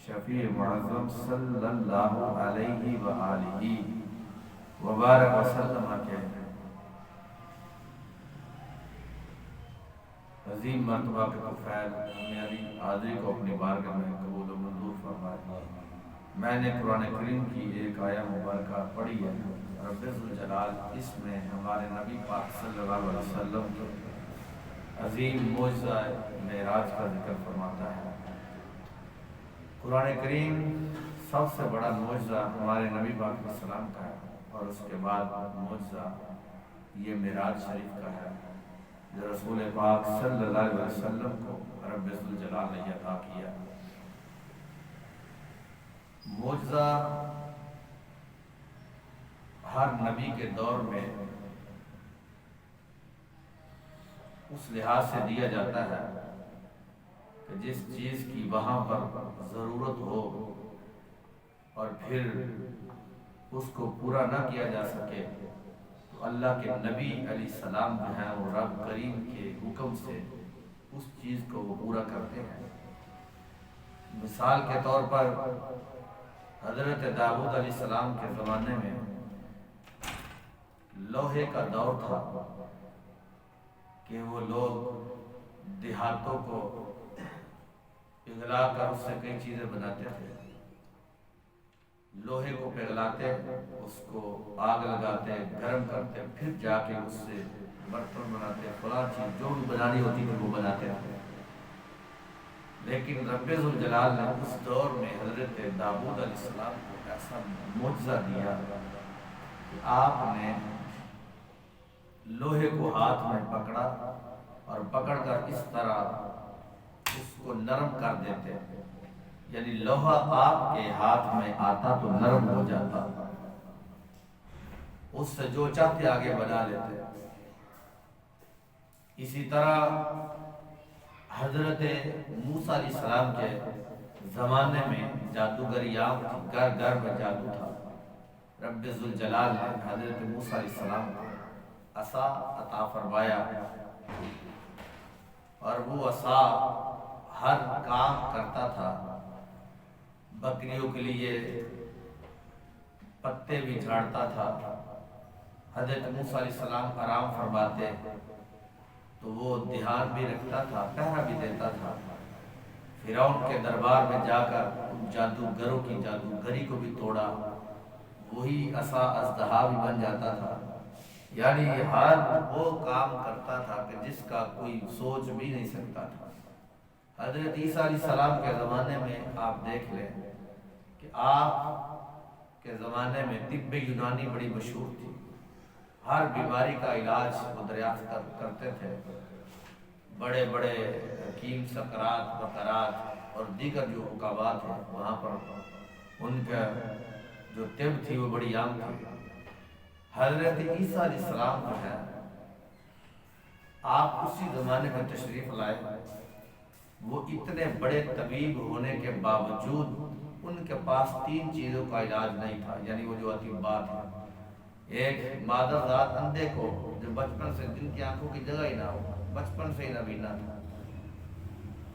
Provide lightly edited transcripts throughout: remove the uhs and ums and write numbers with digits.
شفیع معظم صلی اللہ علیہ وآلہ وبارک وسلم کے عظیم مرتبہ کے فیض میری حاضری کو اپنی بارگاہ میں قبول و منظور فرمائے۔ میں نے قرآن کریم کی ایک آیہ مبارکہ پڑھی ہے۔ رب ذوالجلال اس میں ہمارے نبی پاک صلی اللہ علیہ وسلم کے عظیم معجزہ معراج کا ذکر فرماتا ہے۔ قرآن کریم سب سے بڑا معجزہ ہمارے نبی پاک علیہ السلام کا ہے، اور اس کے بعد معجزہ یہ معراج شریف کا ہے جو رسول پاک صلی اللہ علیہ وسلم کو رب ذوالجلال نے عطا کیا۔ معجزہ ہر نبی کے دور میں اس لحاظ سے دیا جاتا ہے کہ جس چیز کی وہاں پر ضرورت ہو اور پھر اس کو پورا نہ کیا جا سکے تو اللہ کے نبی علیہ السلام جو ہیں وہ رب کریم کے حکم سے اس چیز کو وہ پورا کرتے ہیں۔ مثال کے طور پر حضرت داؤد علیہ السلام کے زمانے میں لوہے کا دور تھا کہ وہ لوگ دیہاتوں کو پگھلا کر اس سے کئی چیزیں بناتے تھے۔ لوہے کو پگھلاتے، اس کو آگ لگاتے، گرم کرتے، پھر جا کے اس سے برتن بناتے، فلاں چیز جو بھی بنانی ہوتی تھی وہ بناتے تھے۔ لیکن رب ذوالجلال نے اس دور میں حضرت داؤد علیہ السلام کو ایسا معجزہ دیا کہ آپ نے لوہے کو ہاتھ میں پکڑا اور پکڑ کر اس طرح اس کو نرم کر دیتے، یعنی لوہا آپ کے ہاتھ میں آتا تو نرم ہو جاتا، اس سے جو چاہتے آگے بنا لیتے۔ اسی طرح حضرت موسیٰ علیہ السلام کے زمانے میں جادوگری عام تھی، گھر گھر میں جادو تھا۔ رب ذوالجلال نے حضرت موسیٰ علیہ السلام کو عصا عطا فرمایا، اور وہ عصا ہر کام کرتا تھا۔ بکریوں کے لیے پتے بھی جھاڑتا تھا۔ حضرت موسیٰ علیہ السلام آرام فرماتے تو وہ دھیان بھی رکھتا تھا، پہرا بھی دیتا تھا۔ فرعون کے دربار میں جا کر جادوگروں کی جادوگری کو بھی توڑا، وہی عصا اژدہا بھی بن جاتا تھا۔ یعنی ہر وہ کام کرتا تھا کہ جس کا کوئی سوچ بھی نہیں سکتا تھا۔ حضرت عیسیٰ علیہ السلام کے زمانے میں آپ دیکھ لیں کہ آپ کے زمانے میں طب یونانی بڑی مشہور تھی، ہر بیماری کا علاج وہ دریافت کرتے تھے۔ بڑے بڑے حکیم سقراط بقراط اور دیگر جو حکامات ہیں وہاں پر ان کا جو طب تھی وہ بڑی عام تھی۔ حضرت عیسیٰ علیہ السلام جو ہے آپ اسی زمانے میں تشریف لائے، وہ اتنے بڑے طبیب ہونے کے باوجود ان کے پاس 3 چیزوں کا علاج نہیں تھا، یعنی وہ جو اطباء تھے۔ ایک مادر ذات اندھے کو جو بچپن سے جن کی آنکھوں کی جگہ ہی نہ ہو، بچپن سے ہی نابینا تھا،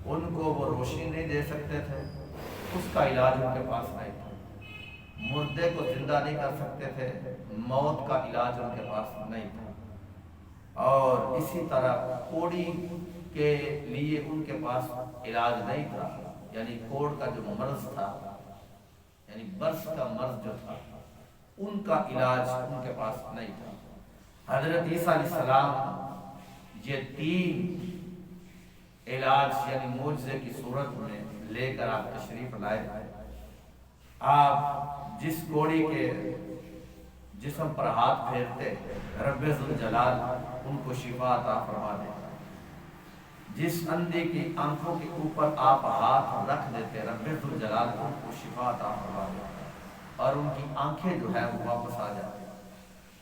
ان کو وہ روشنی نہیں دے سکتے تھے، اس کا علاج ان کے پاس نہیں تھا۔ مردے کو زندہ نہیں کر سکتے تھے، موت کا علاج ان کے پاس نہیں تھا۔ اور اسی طرح کوڑی کے لیے ان کے پاس علاج نہیں تھا، یعنی کوڑ کا جو مرض تھا، یعنی برس کا مرض جو تھا، ان کا علاج ان کے پاس نہیں تھا۔ حضرت عیسیٰ علیہ السلام یہ 3 علاج یعنی معجزے کی صورت میں لے کر آپ تشریف لائے۔ آپ جس کوڑی کے جسم پر ہاتھ پھیرتے رب ذوالجلال ان کو شفا عطا فرما دیتا، جس اندھے کی آنکھوں کے اوپر آپ ہاتھ رکھ دیتے رب ذوالجلال ان کو شفا عطا فرما دیتا اور ان کی آنکھیں جو ہے وہ واپس آ جاتی،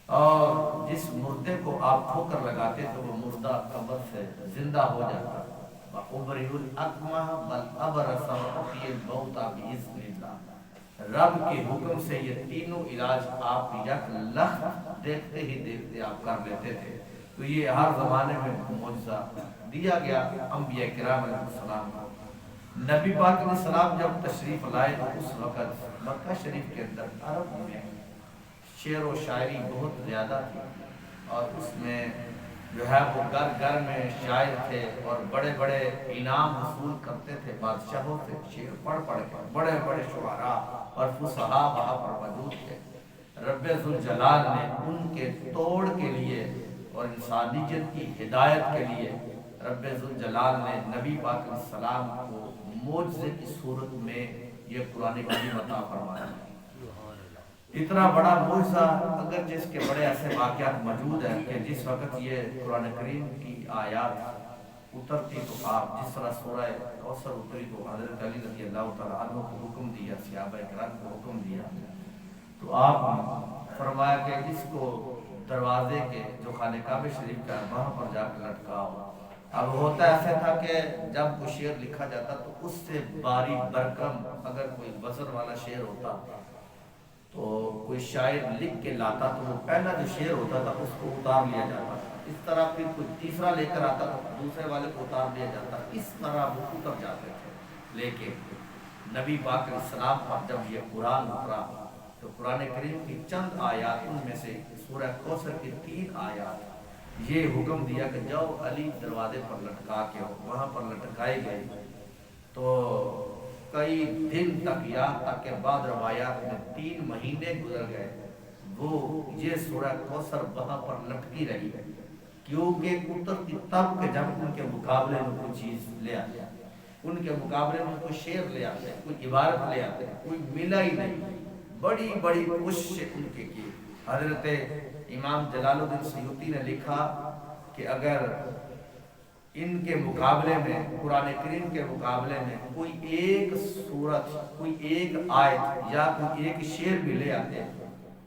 اور جس مردے کو آپ ٹھوکر لگاتے تو وہ مردہ قبر سے زندہ ہو جاتا۔ وَأُبْرِئُ الْأَكْمَحَ وَالْأَبْرَصَ وَأُحْيِي الْمَوْتَى بِإِذْنِ اللَّهِ۔ رب کے حکم سے یہ تینوں علاج آپ یک لخت دیکھتے ہی دیکھتے آپ کر لیتے تھے۔ تو یہ ہر زمانے میں معجزہ دیا گیا انبیاء کرام علیہ السلام کو۔ نبی پاک علیہ السلام جب تشریف لائے تو اس وقت مکہ شریف کے اندر عرب میں شعر و شاعری بہت زیادہ تھی، اور اس میں جو ہے وہ گھر گھر میں شاعر تھے اور بڑے بڑے انعام حصول کرتے تھے بادشاہوں سے شعر پڑھ پڑھ کر، بڑے بڑے شعراء اور فصحاء وہاں پر موجود تھے۔ رب ذوالجلال نے ان کے توڑ کے لیے اور انسانیت کی ہدایت کے لیے رب ذوالجلال نے نبی پاک علیہ السلام کو معجزے کی صورت میں یہ قرآن کریم عطا فرمایا۔ اتنا بڑا معجزہ، اگر جس کے بڑے ایسے واقعات موجود ہیں کہ جس وقت یہ قرآن کریم کی آیات اترتی تو آپ جس طرح سورہ کوثر اتری تو حضرت علی رضی اللہ تعالیٰ عنہ کو حکم دیا، صحابہ کرام کو حکم دیا، تو آپ فرمایا کہ اس کو دروازے کے جو خانہ کعبہ شریف کا وہاں پر جا کے لٹکاؤ۔ اب ہوتا ایسا تھا کہ جب کوئی شعر لکھا جاتا تو اس سے باری برکم اگر کوئی وزن والا شعر ہوتا تو کوئی شاعر لکھ کے لاتا تو وہ پہلا جو شعر ہوتا تھا اس کو اتار لیا جاتا، اس طرح پھر کوئی تیسرا لے کر آتا تو دوسرے والے کو اتار لیا جاتا، اس طرح وہ اتر جاتے تھے۔ لیکن نبی پاک علیہ السلام پر جب یہ قرآن اترا تو قرآن کریم کی چند آیات، ان میں سے سورہ کوثر کی 3 آیات، یہ حکم دیا کہ جاؤ علی دروازے پر لٹکا کے وہاں پر لٹکائے گئے۔ تو کئی دن تک، یہاں تک کہ بعد روایات میں 3 مہینے گزر گئے، وہ یہ سورہ کوثر وہاں پر لٹکی رہی، کیونکہ اترتی تب کہ جب ان کے مقابلے میں کوئی چیز لے آتے، ان کے مقابلے میں کوئی شعر لے آتے، کوئی عبارت لے آتے، کوئی ملا ہی نہیں۔ بڑی بڑی کوششیں ان کے کی۔ حضرت امام جلال الدین سیوطی نے لکھا کہ اگر ان کے مقابلے میں، قرآن کریم کے مقابلے میں کوئی ایک سورت، کوئی ایک آیت یا کوئی ایک شعر بھی لے آتے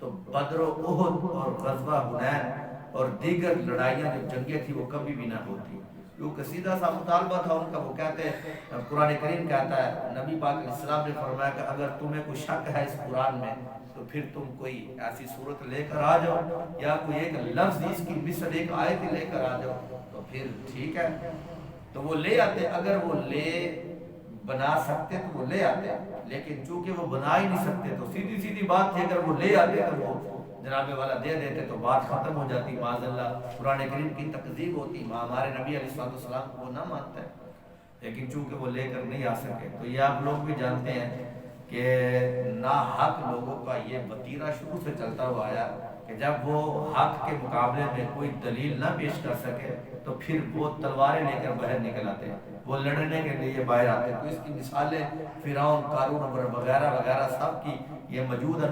تو بدر و احد اور غزوہ حنین اور دیگر لڑائیاں جو جنگیں تھیں وہ کبھی بھی نہ ہوتی، کیونکہ سیدھا سا مطالبہ تھا ان کا۔ وہ کہتے ہیں، قرآن کریم کہتا ہے، نبی پاک علیہ السلام نے فرمایا کہ اگر تمہیں کوئی شک ہے اس قرآن میں تو پھر تم کوئی ایسی صورت لے کر آ جاؤ یا کوئی ایک لفظ اس کی مثل ایک آیت لے کر آ جاؤ تو پھر ٹھیک ہے۔ تو وہ لے آتے، اگر وہ لے بنا سکتے تو وہ لے آتے، لیکن چونکہ وہ بنا ہی نہیں سکتے تو سیدھی سیدھی بات تھی، اگر وہ لے آتے تو وہ جناب والا دے دیتے تو بات ختم ہو جاتی، معاذ اللہ قرآن کریم کی تکذیب ہوتی، ہمارے نبی علیہ السلام کو وہ نہ مانتا ہے، لیکن چونکہ وہ لے کر نہیں آ سکے۔ تو یہ آپ لوگ بھی جانتے ہیں کہ ناحق لوگوں کا یہ وتیرہ شروع سے چلتا ہوا آیا کہ جب وہ حق کے مقابلے میں کوئی دلیل نہ پیش کر سکے تو پھر وہ تلواریں لے کر باہر نکل آتے ہیں، وہ لڑنے کے لیے باہر آتے ہیں۔ تو اس کی مثالیں فرعون، قارون وغیرہ وغیرہ سب کی یہ موجود ہے،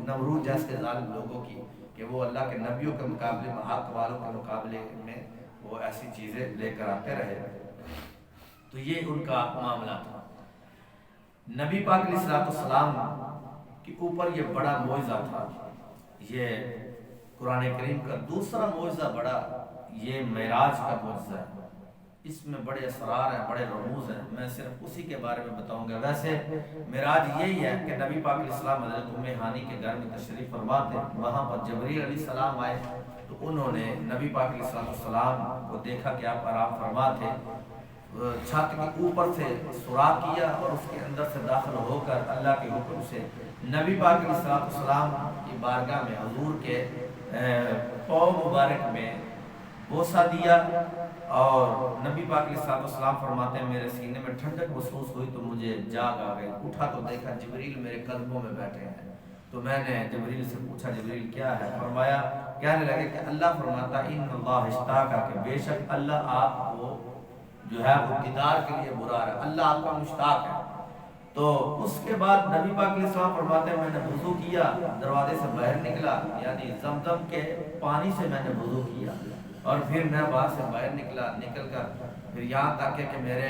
نمرود جیسے ظالم لوگوں کی، کہ وہ اللہ کے نبیوں کے مقابلے میں، حق والوں کے مقابلے میں وہ ایسی چیزیں لے کر آتے رہے۔ تو یہ ان کا معاملہ تھا۔ نبی پاک علیہ السلام کے اوپر یہ بڑا معجزہ تھا۔ یہ قرآن کریم کا دوسرا معجزہ بڑا، یہ معراج کا معجزہ ہے۔ اس میں بڑے اسرار ہیں، بڑے رموز ہیں، میں صرف اسی کے بارے میں بتاؤں گا۔ ویسے معراج یہی ہے کہ نبی پاک علیہ السلام حضرت ام ہانی کے گھر میں تشریف فرما تھے، وہاں پر جبریل علیہ السلام آئے تو انہوں نے نبی پاک علیہ السلام کو دیکھا کہ آپ آرام فرما تھے، چھت کے اوپر سے سوراخ کیا اور اس کے اندر سے داخل ہو کر اللہ کے حکم سے نبی پاک علیہ السلام کی بارگاہ میں حضور کے پاؤں مبارک میں بوسہ دیا، اور نبی پاک علیہ السلام فرماتے ہیں میرے سینے میں ٹھنڈک محسوس ہوئی تو مجھے جاگ آ گئی، اٹھا تو دیکھا جبریل میرے قدموں میں بیٹھے ہیں۔ تو میں نے جبریل سے پوچھا جبریل کیا ہے؟ فرمایا، کہنے لگے کہ اللہ فرماتا ان اللہ اشتاقا، کہ بے شک اللہ آپ کو جو ہے وہ دیدار کے لیے برا رہا ہے، اللہ آپ کا مشتاق ہے۔ تو اس کے بعد نبی پاک علیہ السلام فرماتے ہیں میں نے وضو کیا، دروازے سے باہر نکلا، یعنی زمزم کے پانی سے میں نے وضو کیا، اور پھر میں وہاں سے باہر نکل کر پھر یہاں تک کہ میرے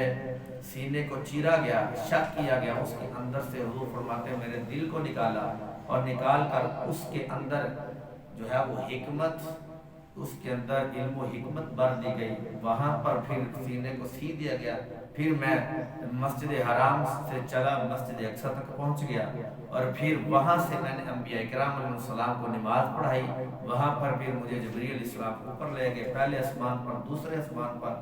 سینے کو چیرا گیا، شک کیا گیا، اس کے اندر سے حضور فرماتے ہیں میرے دل کو نکالا، اور نکال کر اس کے اندر جو ہے وہ حکمت، اس کے اندر علم و حکمت بھر دی گئی، وہاں پر پھر سینے کو سی دیا گیا۔ پھر میں مسجد حرام سے چلا مسجد اقصی تک پہنچ گیا، اور پھر وہاں سے میں نے انبیاء کرام علیہ السلام کو نماز پڑھائی، وہاں پر پھر مجھے جبریل علیہ السلام اوپر لے گئے، پہلے آسمان پر، دوسرے آسمان پر،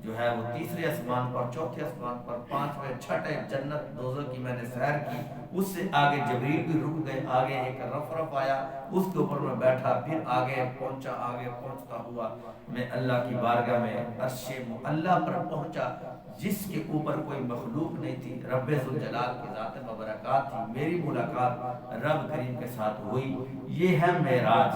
جو ہے وہ تیسرے آسمان پر، چوتھے آسمان پر، پانچویں، چھٹے جنت دوزخ کی میں نے سیر کی. اس سے آگے جبریل بھی رک گئے، آگے ایک رف آیا، اس کے اوپر میں بیٹھا، پھر آگے پہنچا، آگے پہنچتا ہوا میں اللہ کی بارگاہ میں عرش معلیٰ پر پہنچا، جس کے اوپر کوئی مخلوق نہیں تھی. رب ذوالجلال کی ذات مبارکات تھی. میری ملاقات رب کریم کے ساتھ ہوئی. یہ ہے معراج،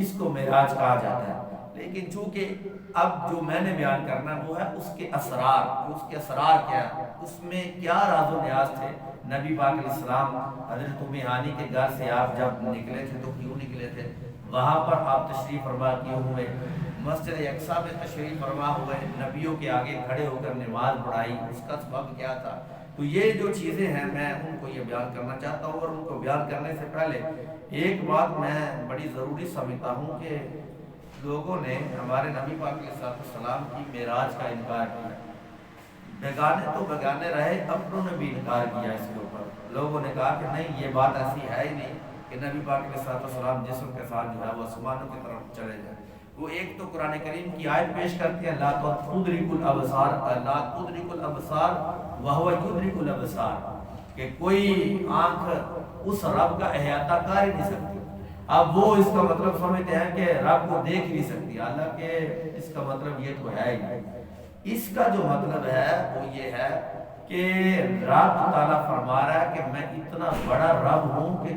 اس کو معراج کہا جاتا ہے. لیکن چونکہ اب جو میں نے بیان کرنا وہ ہے اس کے اسرار. اس کے اسرار کیا ہے، اس میں کیا راز و نیاز تھے. نبی پاک علیہ السلام حضرت ام ہانی کے گھر سے آپ جب نکلے تھے تو کیوں نکلے تھے؟ وہاں پر آپ تشریف فرما کیے ہوئے، مسجد اقصیٰ میں تشریف فرما ہوئے، نبیوں کے آگے کھڑے ہو کر نماز پڑھائی، اس کا سبب کیا تھا؟ تو یہ جو چیزیں ہیں میں ان کو یہ بیان کرنا چاہتا ہوں. اور ان کو بیان کرنے سے پہلے ایک بات میں بڑی ضروری سمجھتا ہوں کہ لوگوں نے ہمارے نبی پاک علیہ السلام کی معراج کا انکار کیا. بیگانے تو بیگانے رہے، اپنوں نے بھی انکار کیا اس کے اوپر. لوگوں نے کہا کہ نہیں، یہ بات ایسی ہے ہی نہیں کہ نبی پاک علیہ السلام جسم کے ساتھ جو ہے وہ آسمانوں کی طرف چلے جائیں. وہ ایک تو قرآن کریم کی آیت پیش کرتے ہیں، لا تدرک الابصار، لا تدرک الابصار وہو یدرک الابصار، کہ کوئی آنکھ اس رب کا احاطہ کر ہی نہیں سکتی. اب وہ اس کا مطلب سمجھتے ہیں کہ رب کو دیکھ نہیں سکتی، حالانکہ اس کا مطلب یہ تو ہے ہی نہیں. اس کا جو مطلب ہے وہ یہ ہے کہ رب تعالیٰ فرما رہا ہے کہ میں اتنا بڑا رب ہوں کہ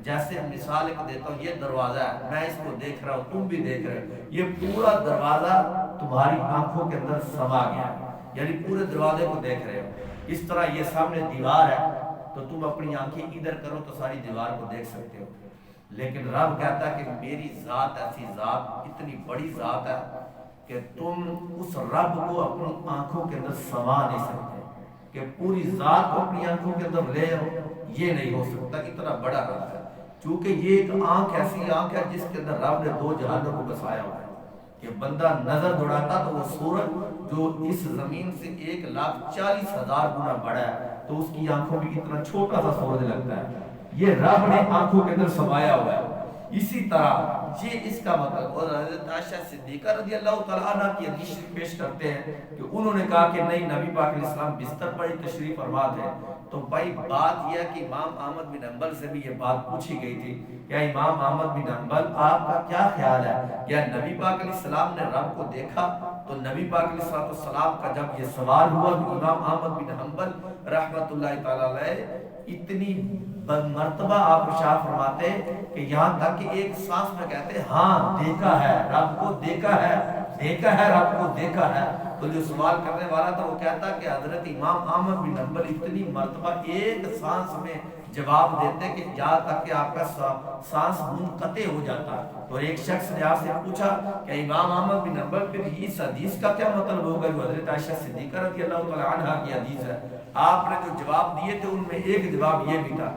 جیسے مثال ایک دیتا ہوں، یہ دروازہ ہے، میں اس کو دیکھ رہا ہوں، تم بھی دیکھ رہے ہو، یہ پورا دروازہ تمہاری آنکھوں کے اندر سما گیا ہے، یعنی پورے دروازے کو دیکھ رہے ہو. اس طرح یہ سامنے دیوار ہے تو تم اپنی آنکھیں ادھر کرو تو ساری دیوار کو دیکھ سکتے ہو. لیکن رب کہتا ہے کہ میری ذات ایسی ذات، اتنی بڑی ذات ہے کہ تم اس رب کو اپنی آنکھوں کے اندر سما نہیں سکتے، کہ پوری ذات کو اپنی آنکھوں کے اندر لے آؤ، یہ نہیں ہو سکتا. اتنا بڑا رب ہے. چونکہ یہ ایک آنکھ ایسی آنکھ ہے جس کے اندر رب نے دو جہانوں کو بسایا ہوا ہے کہ بندہ نظر دوڑاتا تو وہ سورج جو اس زمین سے 1,40,000 گنا بڑا ہے تو اس کی آنکھوں میں اتنا چھوٹا سا سورج لگتا ہے. یہ رب نے آنکھوں کے اندر سمایا ہوا ہے. اسی طرح یہ اس کا مطلب. اور حضرت عائشہ صدیقہ رضی اللہ تعالیٰ عنہ کی حدیث پیش کرتے ہیں کہ انہوں نے کہا کہ نہیں، نبی پاک علیہ السلام بستر پر ہی تشریف فرما تھے. تو بھائی بات یہ ہے کہ امام احمد بن حنبل سے بھی یہ بات پوچھی گئی تھی، کیا امام احمد بن حنبل آپ کا کیا خیال ہے، کیا نبی پاک علیہ السلام نے رب کو دیکھا؟ تو نبی پاک علیہ السلام کا جب یہ سوال ہوا تو امام احمد بن حنبل رحمۃ اللہ تعالیٰ علیہ اتنی مرتبہ آپ ارشاد فرماتے کہ یہاں تک کہ ایک سانس میں کہتے ہاں دیکھا ہے رب کو، دیکھا ہے، دیکھا ہے رب کو، دیکھا ہے. تو جو سوال کرنے والا تھا وہ کہتا کہ حضرت امام احمد بن حنبل اتنی مرتبہ ایک سانس میں جواب دیتے کہ یہاں تک کہ آپ کا سانس منقطع ہو جاتا. تو ایک شخص نے آپ سے پوچھا کہ امام احمد بن حنبل پھر اس حدیث کا کیا مطلب ہوگا جو حضرت عائشہ صدیقہ رضی اللہ تعالیٰ عنہا کی حدیث ہے؟ آپ نے جو جواب دیے تھے ان میں ایک جواب یہ بھی تھا،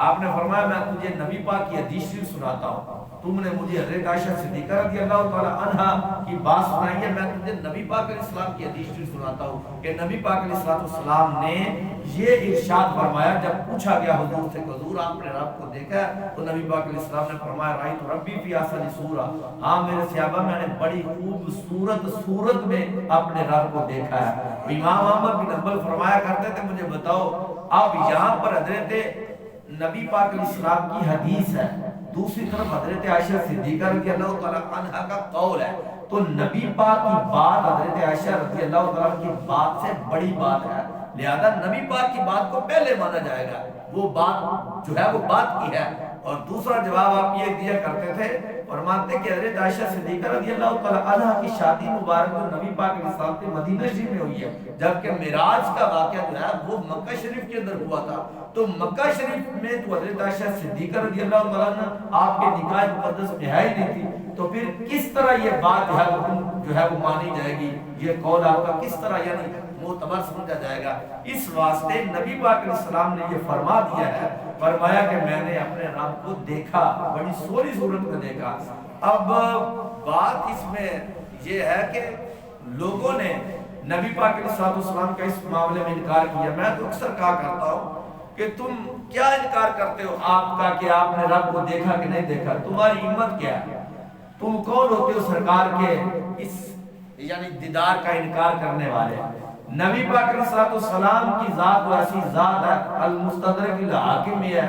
آپ نے فرمایا میں تجھے نبی پاک کی حدیث سناتا ہوں، تم نے مجھے حضرت عائشہ صدیقہ رضی اللہ تعالیٰ عنہا کی بات سنائی ہے، میں تجھے نبی پاک علیہ السلام کی حدیث سناتا ہوں کہ نبی پاک علیہ السلام نے یہ ارشاد فرمایا جب پوچھا گیا حضور سے کہ حضور آپ نے رب کو دیکھا ہے؟ تو نبی پاک علیہ السلام نے فرمایا رأیت ربی فی احسن صورہ، ہاں میرے صحابہ میں نے بڑی خوبصورت صورت میں اپنے رب کو دیکھا ہے. امام احمد بن حنبل فرمایا کرتے تھے مجھے بتاؤ اب یہاں پر حضرت نبی پاک علیہ السلام کی حدیث ہے، دوسری طرف حضرت عائشہ صدیقہ رضی اللہ تعالیٰ عنہا کا قول ہے، تو نبی پاک کی بات حضرت عائشہ رضی اللہ تعالیٰ کی بات سے بڑی بات ہے، لہذا نبی پاک کی بات کو پہلے مانا جائے گا، وہ بات جو ہے وہ بات کی ہے. اور دوسرا جواب آپ یہ دیا کرتے تھے، فرماتے کہ حضرت عائشہ صدیقہ رضی اللہ تعالیٰ عنہ کی شادی مبارک جو نبی پاک علیہ السلام سے مدینہ شریف میں ہوئی ہے، جبکہ معراج کا واقعہ جو ہے وہ مکہ شریف کے اندر ہوا تھا. تو مکہ شریف میں تو حضرت عائشہ صدیقہ رضی اللہ تعالیٰ عنہ آپ کے نکاح مقدس میں ہے ہی نہیں تھی، تو پھر کس طرح یہ بات جو ہے وہ مانی جائے گی، یہ قول آپ کا کس طرح یعنی معتبر سمجھا جائے گا؟ اس واسطے نبی پاک علیہ السلام نے یہ فرما دیا ہے، فرمایا کہ میں نے اپنے رب کو دیکھا، بڑی سوری صورت میں دیکھا. اب بات اس میں یہ ہے کہ لوگوں نے نبی پاک علیہ السلام کا اس معاملے میں انکار کیا. میں تو اکثر کہا کرتا ہوں کہ تم کیا انکار کرتے ہو آپ کا کہ آپ نے رب کو دیکھا کہ نہیں دیکھا؟ تمہاری ہمت کیا ہے؟ تم کون ہوتے ہو سرکار کے اس یعنی دیدار کا انکار کرنے والے. نبی پاک علیہ الصلوۃ والسلام کی ذات و ایسی ذات ہے. المستدرک الحاکم میں ہے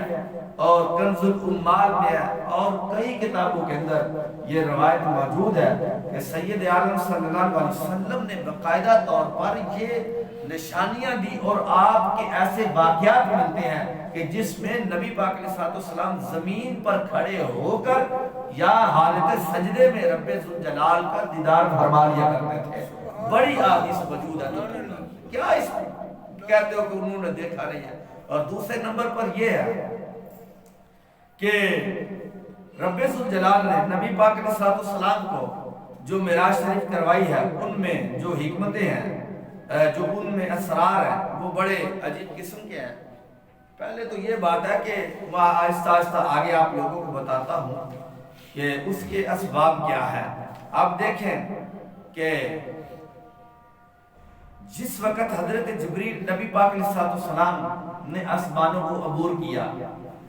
اور کنز الامال میں ہے اور کئی کتابوں کے اندر یہ روایت موجود ہے کہ سید عالم صلی اللہ علیہ وسلم نے باقاعدہ طور پر یہ نشانیاں دی اور آپ کے ایسے واقعات ملتے ہیں کہ جس میں نبی پاک علیہ الصلوۃ والسلام زمین پر کھڑے ہو کر یا حالت سجدے میں رب ذوالجلال کا دیدار فرما لیا کرتے تھے. بڑی حدیث موجود ہے. کیا اس کہتے ہو کہ انہوں نے دیکھا نہیں ہے. اور دوسرے نمبر پر یہ ہے کہ رب ذوالجلال نے نبی پاک علیہ الصلوۃ والسلام کو جو معراج شریف کروائی ہے ان میں جو حکمتیں ہیں جو ان میں اسرار ہیں وہ بڑے عجیب قسم کے ہیں. پہلے تو یہ بات ہے کہ میں آہستہ آہستہ آگے آپ لوگوں کو بتاتا ہوں کہ اس کے اسباب کیا ہے. آپ دیکھیں کہ جس وقت حضرت جبریل نبی پاک علیہ السلام نے آسمانوں کو عبور کیا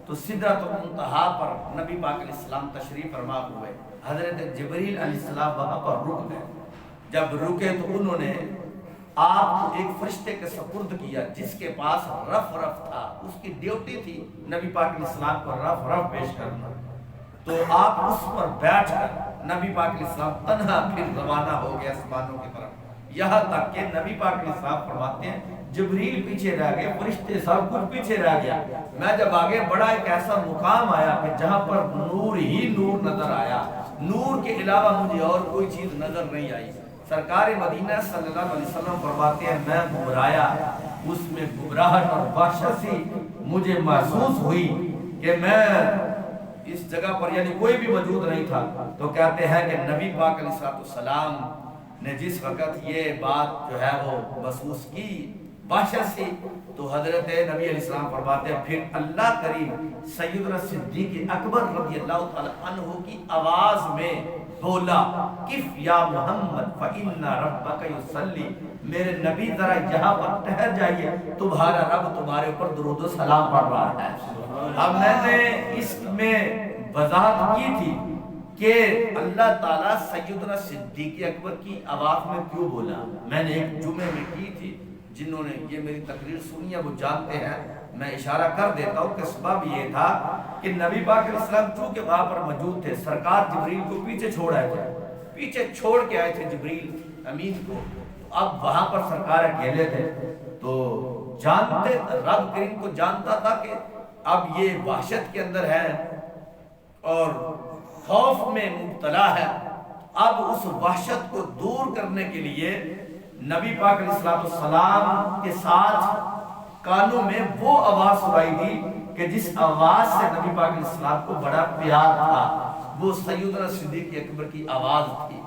تو سدرۃ المنتہا پر نبی پاک علیہ السلام تشریف فرما ہوئے. حضرت جبریل علیہ السلام وہاں پر رک گئے. جب رکے تو انہوں نے آپ کو ایک فرشتے کے سپرد کیا جس کے پاس رف تھا. اس کی ڈیوٹی تھی نبی پاک علیہ السلام کو رف پیش کرنا. تو آپ اس پر بیٹھ کر نبی پاک علیہ السلام تنہا پھر روانہ ہو گئے آسمانوں کی طرف. یہاں تک کہ نبی پاک علیہ السلام فرماتے ہیں جبریل پیچھے رہ گئے, فرشتے سب کچھ پیچھے رہ گیا. میں جب آگے بڑا ایک ایسا مقام آیا کہ جہاں پر نور ہی نور نظر آیا. نور کے علاوہ مجھے اور کوئی چیز نظر نہیں آئی. سرکار مدینہ صلی اللہ علیہ وسلم فرماتے ہیں میں گھبرایا, اس میں گھبراہٹ اور وحشت سی مجھے محسوس ہوئی کہ میں اس جگہ پر یعنی کوئی بھی موجود نہیں تھا. تو کہتے ہیں کہ نبی پاک علیہ السلام نے جس وقت یہ بات جو ہے وہ محسوس کی وحشت سے تو حضرت نبی علیہ السلام فرماتے ہیں پھر اللہ کریم سیدنا صدیق اکبر رضی اللہ تعالی عنہ کی آواز میں بولا کف یا محمد فإن ربک یصلی, میرے نبی ذرا یہاں پر ٹھہر جائیے, تمہارا رب تمہارے اوپر درود و سلام پڑھ رہا ہے. اب میں نے اس میں وضاحت کی تھی کہ اللہ تعالیٰ سیدنا صدیق اکبر کی آواز میں کیوں بولا. میں نے ایک جمعے میں کی تھی, جنہوں نے یہ میری تقریر سنی ہے وہ جانتے ہیں. میں اشارہ کر دیتا ہوں کہ سبب یہ تھا کہ نبی پاک علیہ السلام چونکہ وہاں پر موجود تھے, سرکار جبریل کو پیچھے چھوڑ آئے تھے, پیچھے چھوڑ کے آئے تھے جبریل امین کو. اب وہاں پر سرکار اکیلے تھے تو جانتے رب کریم کو جانتا تھا کہ اب یہ وحشت کے اندر ہے اور خوف میں مبتلا ہے. اب اس وحشت کو دور کرنے کے لیے نبی پاک علیہ السلام کے ساتھ کانوں میں وہ آواز سنائی دی کہ جس آواز سے نبی پاک علیہ السلام کو بڑا پیار تھا. وہ سیدنا صدیق اکبر کی آواز تھی,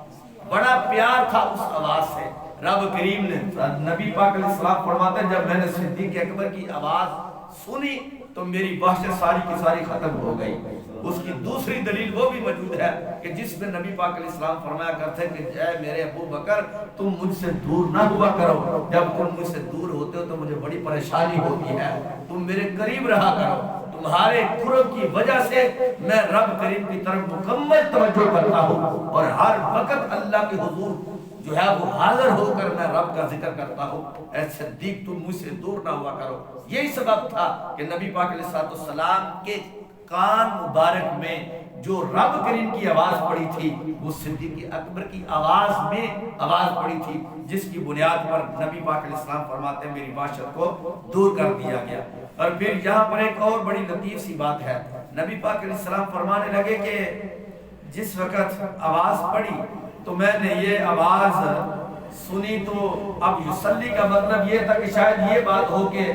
بڑا پیار تھا اس آواز سے. رب کریم نے نبی پاک علیہ السلام فرماتے ہیں جب میں نے صدیق اکبر کی آواز سنی تو میری وحشت ساری کی ساری ختم ہو گئی. اس کی دوسری دلیل وہ بھی موجود ہے کہ جس میں نبی پاک علیہ السلام فرمایا کرتے ہیں کہ اے میرے ابو بکر تم مجھ سے دور نہ ہوا کرو, جب تم مجھ سے دور ہوتے ہو تو مجھے بڑی پریشانی ہوتی ہے, تم میرے قریب رہا کرو. تمہارے قرب کی وجہ سے میں رب کریم کی طرف مکمل توجہ کرتا ہوں اور ہر وقت اللہ کے حضور جو ہے وہ حاضر ہو کر میں رب کا ذکر کرتا ہوں. اے صدیق تم مجھ سے دور نہ ہوا کرو. یہی سبب تھا کہ نبی پاک علیہ السلام کے کان مبارک میں جو رب کریم کی آواز پڑی تھی وہ صدیق اکبر کی آواز میں آواز پڑی تھی, جس کی بنیاد پر نبی پاک علیہ السلام فرماتے ہیں میری وحشت کو دور کر دیا گیا. اور پھر یہاں پر ایک اور بڑی لطیف سی بات ہے. نبی پاک علیہ السلام فرمانے لگے کہ جس وقت آواز پڑی تو میں نے یہ آواز سنی تو اب یصلی کا مطلب یہ تھا کہ شاید یہ بات ہو کہ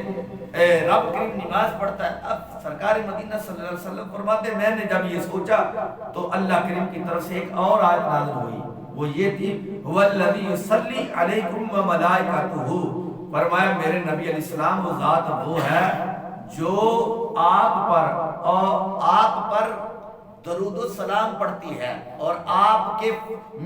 رب کریم نماز پڑھتا ہے. اب سرکار مدینہ صلی اللہ علیہ وسلم فرماتے میں نے جب یہ سوچا تو اللہ کریم کی طرف سے ایک اور آیت نازل ہوئی, وہ یہ تھی هو الذی یصلی علیکم وملائکتہ, فرمایا میرے نبی علیہ السلام وہ ذات وہ ہے جو آپ پر درود و سلام پڑھتی ہے اور آپ کے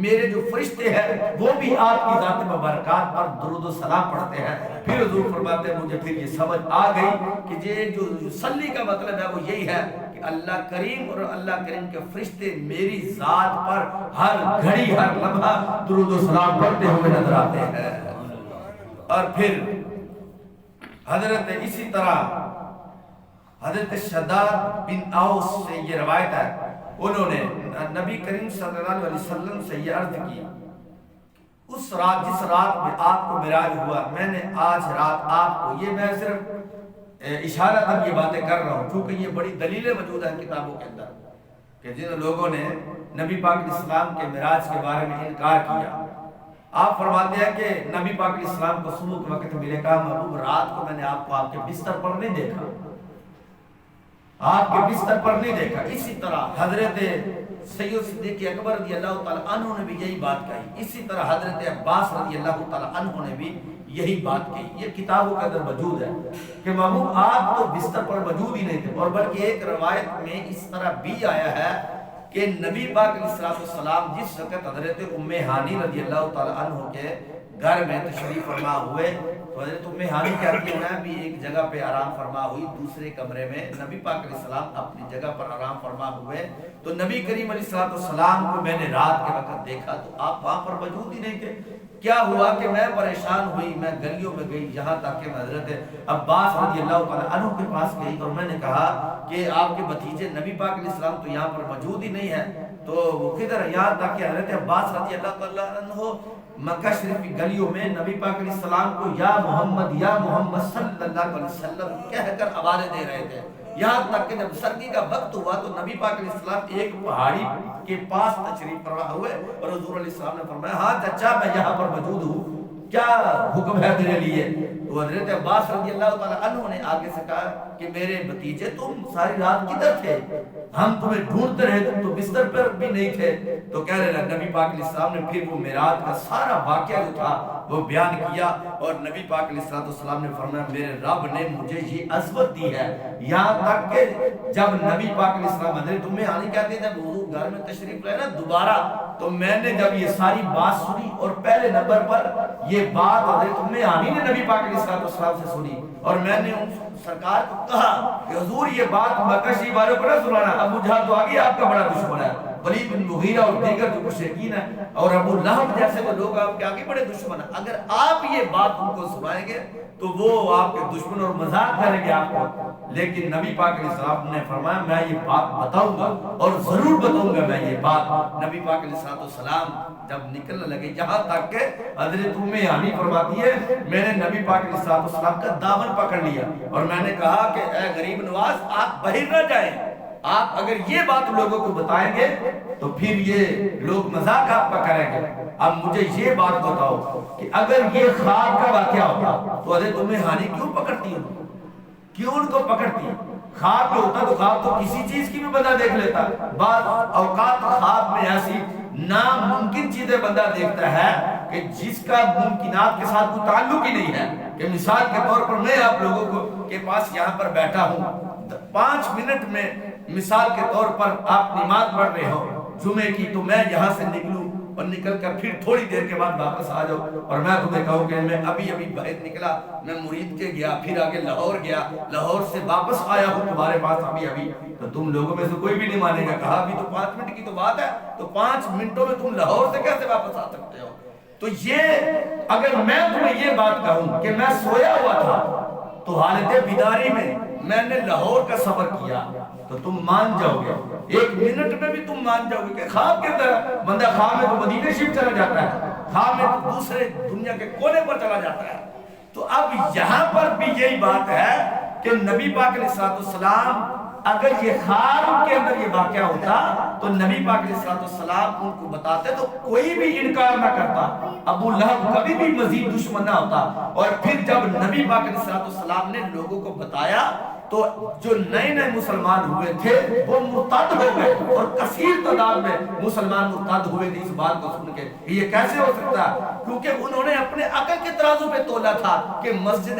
میرے جو فرشتے ہیں وہ بھی آپ کی ذات مبارکات پر درود و سلام پڑھتے ہیں. پھر حضور فرماتے ہیں مجھے پھر یہ سمجھ آ گئی کہ یہ جو یصلی کا مطلب ہے وہ یہی ہے کہ اللہ کریم اور اللہ کریم کے فرشتے میری ذات پر ہر گھڑی ہر لمحہ درود و سلام پڑھتے ہوئے نظر آتے ہیں۔ اور پھر حضرت اسی طرح حضرت شداد بن اوس سے یہ روایت ہے، انہوں نے نبی کریم صلی اللہ علیہ وسلم سے یہ عرض کی، اس رات جس رات میں آپ کو معراج ہوا، میں نے آج رات آپ کو، یہ میں صرف اشارہ تک یہ باتیں کر رہا ہوں کیونکہ یہ بڑی دلیلیں موجود ہیں کتابوں کے اندر کہ جن لوگوں نے نبی پاک علیہ السلام کے معراج کے بارے میں انکار کیا، آپ فرماتے ہیں کہ نبی پاک علیہ السلام کو صبح کے وقت ملے، کہا محبوب رات کو میں نے آپ کو آپ کے بستر پر نہیں دیکھا، آپ کے بستر پر نہیں دیکھا۔ اسی طرح حضرت سید صدیق اکبر رضی اللہ تعالیٰ عنہ نے بھی یہی بات کہی، اسی طرح حضرت عباس رضی اللہ تعالیٰ عنہ نے بھی یہی بات کہی۔ یہ کتابوں کے اندر موجود ہے کہ محبوب آپ تو بستر پر موجود ہی نہیں تھے، اور بلکہ ایک روایت میں اس طرح بھی آیا ہے کہ نبی پاک علیہ السلام جس وقت حضرت ام ہانی رضی اللہ تعالیٰ عنہ کے گھر میں تشریف فرما ہوئے تو حضرت ام ہانی کہتی ہے میں بھی ایک جگہ پہ آرام فرما ہوئی، دوسرے کمرے میں نبی پاک علیہ السلام اپنی جگہ پر آرام فرما ہوئے، تو نبی کریم علیہ السلام کو میں نے رات کے وقت دیکھا تو آپ وہاں پر موجود ہی نہیں تھے۔ کیا ہوا کہ میں پریشان ہوئی، میں گلیوں میں گئی، یہاں تک کہ حضرت عباس رضی اللہ تعالیٰ عنہ کے پاس گئی اور میں نے کہا کہ آپ کے بھتیجے نبی پاک علیہ السلام تو یہاں پر موجود ہی نہیں ہے، تو وہ کدھر؟ یہاں تک کہ حضرت عباس رضی اللہ تعالیٰ عنہ مکہ شریف کی گلیوں میں نبی پاک علیہ السلام کو یا محمد صلی اللہ علیہ وسلم کہہ کر آوازیں دے رہے تھے، یہاں تک کہ جب سردی کا وقت ہوا تو نبی پاک علیہ السلام ایک پہاڑی کے پاس تشریف فرما ہوئے اور حضور علیہ السلام نے فرمایا ہاں چچا میں یہاں پر موجود ہوں، کیا حکم ہے میرے لیے؟ تو حضرت عباس رضی اللہ تعالیٰ عنہ نے آگے سے کہا کہ میرے بھتیجے تم ساری رات کدھر تھے؟ ہم تمہیں ڈھونڈتے رہے، تم تو بستر پر بھی نہیں تھے۔ تو کہہ رہے نبی پاک علیہ السلام نے پھر وہ معراج کا سارا واقعہ جو تھا وہ بیان کیا، اور نبی پاک علیہ السلام نے فرمایا میرے رب نے مجھے یہ عظمت دی ہے، یہاں تک کہ جب نبی پاک علیہ السلام حضرت ام ہانی کہتے ہیں جب حضور گھر میں تشریف لائے نا دوبارہ، تو میں نے جب یہ ساری بات سنی اور پہلے نمبر پر یہ بات حضرت ام ہانی نے نبی پاک علیہ السلام سے سنی، اور میں نے ان سرکار کو کہا کہ حضور یہ بات مکہ شریف والوں کو نہ سنانا، ابو جہل تو آگے آپ کا بڑا دشمن ہے، ولید بن مغیرہ اور دیگر جو مشرکین ہیں اور ابو لہب جیسے وہ لوگ آپ کے آگے بڑے دشمن ہیں، اگر آپ یہ بات ان کو سنائیں گے تو وہ آپ کے دشمن اور مذاق کریں گے آپ کو۔ لیکن نبی پاک علیہ السلام نے فرمایا میں یہ بات بتاؤں گا اور ضرور بتاؤں گا میں یہ بات۔ نبی پاک علیہ السلام جب نکلنے لگے یہاں تک کہ حضرت ام ہانی فرماتی ہے میں نے نبی پاک علیہ السلام کا دامن پکڑ لیا اور میں نے کہا کہ اے غریب نواز آپ باہر نہ جائیں، آپ اگر یہ بات لوگوں کو بتائیں گے تو پھر یہ لوگ مذاق آپ کا کریں گے۔ اب مجھے یہ بات بتاؤ کہ اگر یہ خواب کا واقعہ ہوتا تو حضرت ام ہانی کیوں پکڑتی ان کو؟ کیوں ان کو پکڑتی؟ خواب میں ہوتا تو خواب تو کسی چیز کی بھی بندہ دیکھ لیتا، بعض اوقات خواب میں ایسی ناممکن چیزیں بندہ دیکھتا ہے کہ جس کا ممکنات کے ساتھ کوئی تعلق ہی نہیں ہے، کہ مثال کے طور پر میں آپ لوگوں کو کے پاس یہاں پر بیٹھا ہوں، 5 منٹ میں مثال کے طور پر آپ نماز پڑھ رہے ہو جمعے کی، تو میں یہاں سے نکلوں اور نکل کر پھر تھوڑی دیر کے بعد واپس آ جاؤ اور میں تمہیں کہوں کہ میں ابھی باہر نکلا، میں مرید کے گیا، پھر آگے لاہور گیا، لاہور سے واپس آیا ہوں تمہارے پاس ابھی، تو تم لوگوں میں سے کوئی بھی نہیں مانے گا، کہا ابھی تو 5 منٹ کی تو بات ہے، تو 5 منٹوں میں تم لاہور سے کیسے واپس آ سکتے ہو؟ تو یہ اگر میں تمہیں یہ بات کہوں کہ میں سویا ہوا تھا تو حالت بیداری میں نے لاہور کا سفر کیا تو تم مان جاؤ گے، 1 منٹ میں بھی تم مان جاؤ گے کہ خواب کے اندر بندہ خواب میں تو مدینے شریف چلا جاتا ہے، خواب میں تو دوسرے دنیا کے کونے پر چلا جاتا ہے۔ تو اب یہاں پر بھی یہی بات ہے کہ نبی پاک علیہ السلام اگر یہ خواب کے اندر یہ واقعہ ہوتا تو نبی پاک علیہ السلام ان کو بتاتے تو کوئی بھی انکار نہ کرتا، ابو لہب کبھی بھی مزید دشمن نہ ہوتا۔ اور پھر جب نبی پاک علیہ السلام نے لوگوں کو بتایا تو جو نئے مسلمان ہوئے تھے وہ مرتد ہو گئے اور کثیر تعداد میں مسلمان مرتد ہوئے تھے اس بات کو سن کے یہ کیسے ہو سکتا ہے؟ کیونکہ انہوں نے اپنے عقل کے ترازو پہ تولا تھا کہ مسجد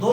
2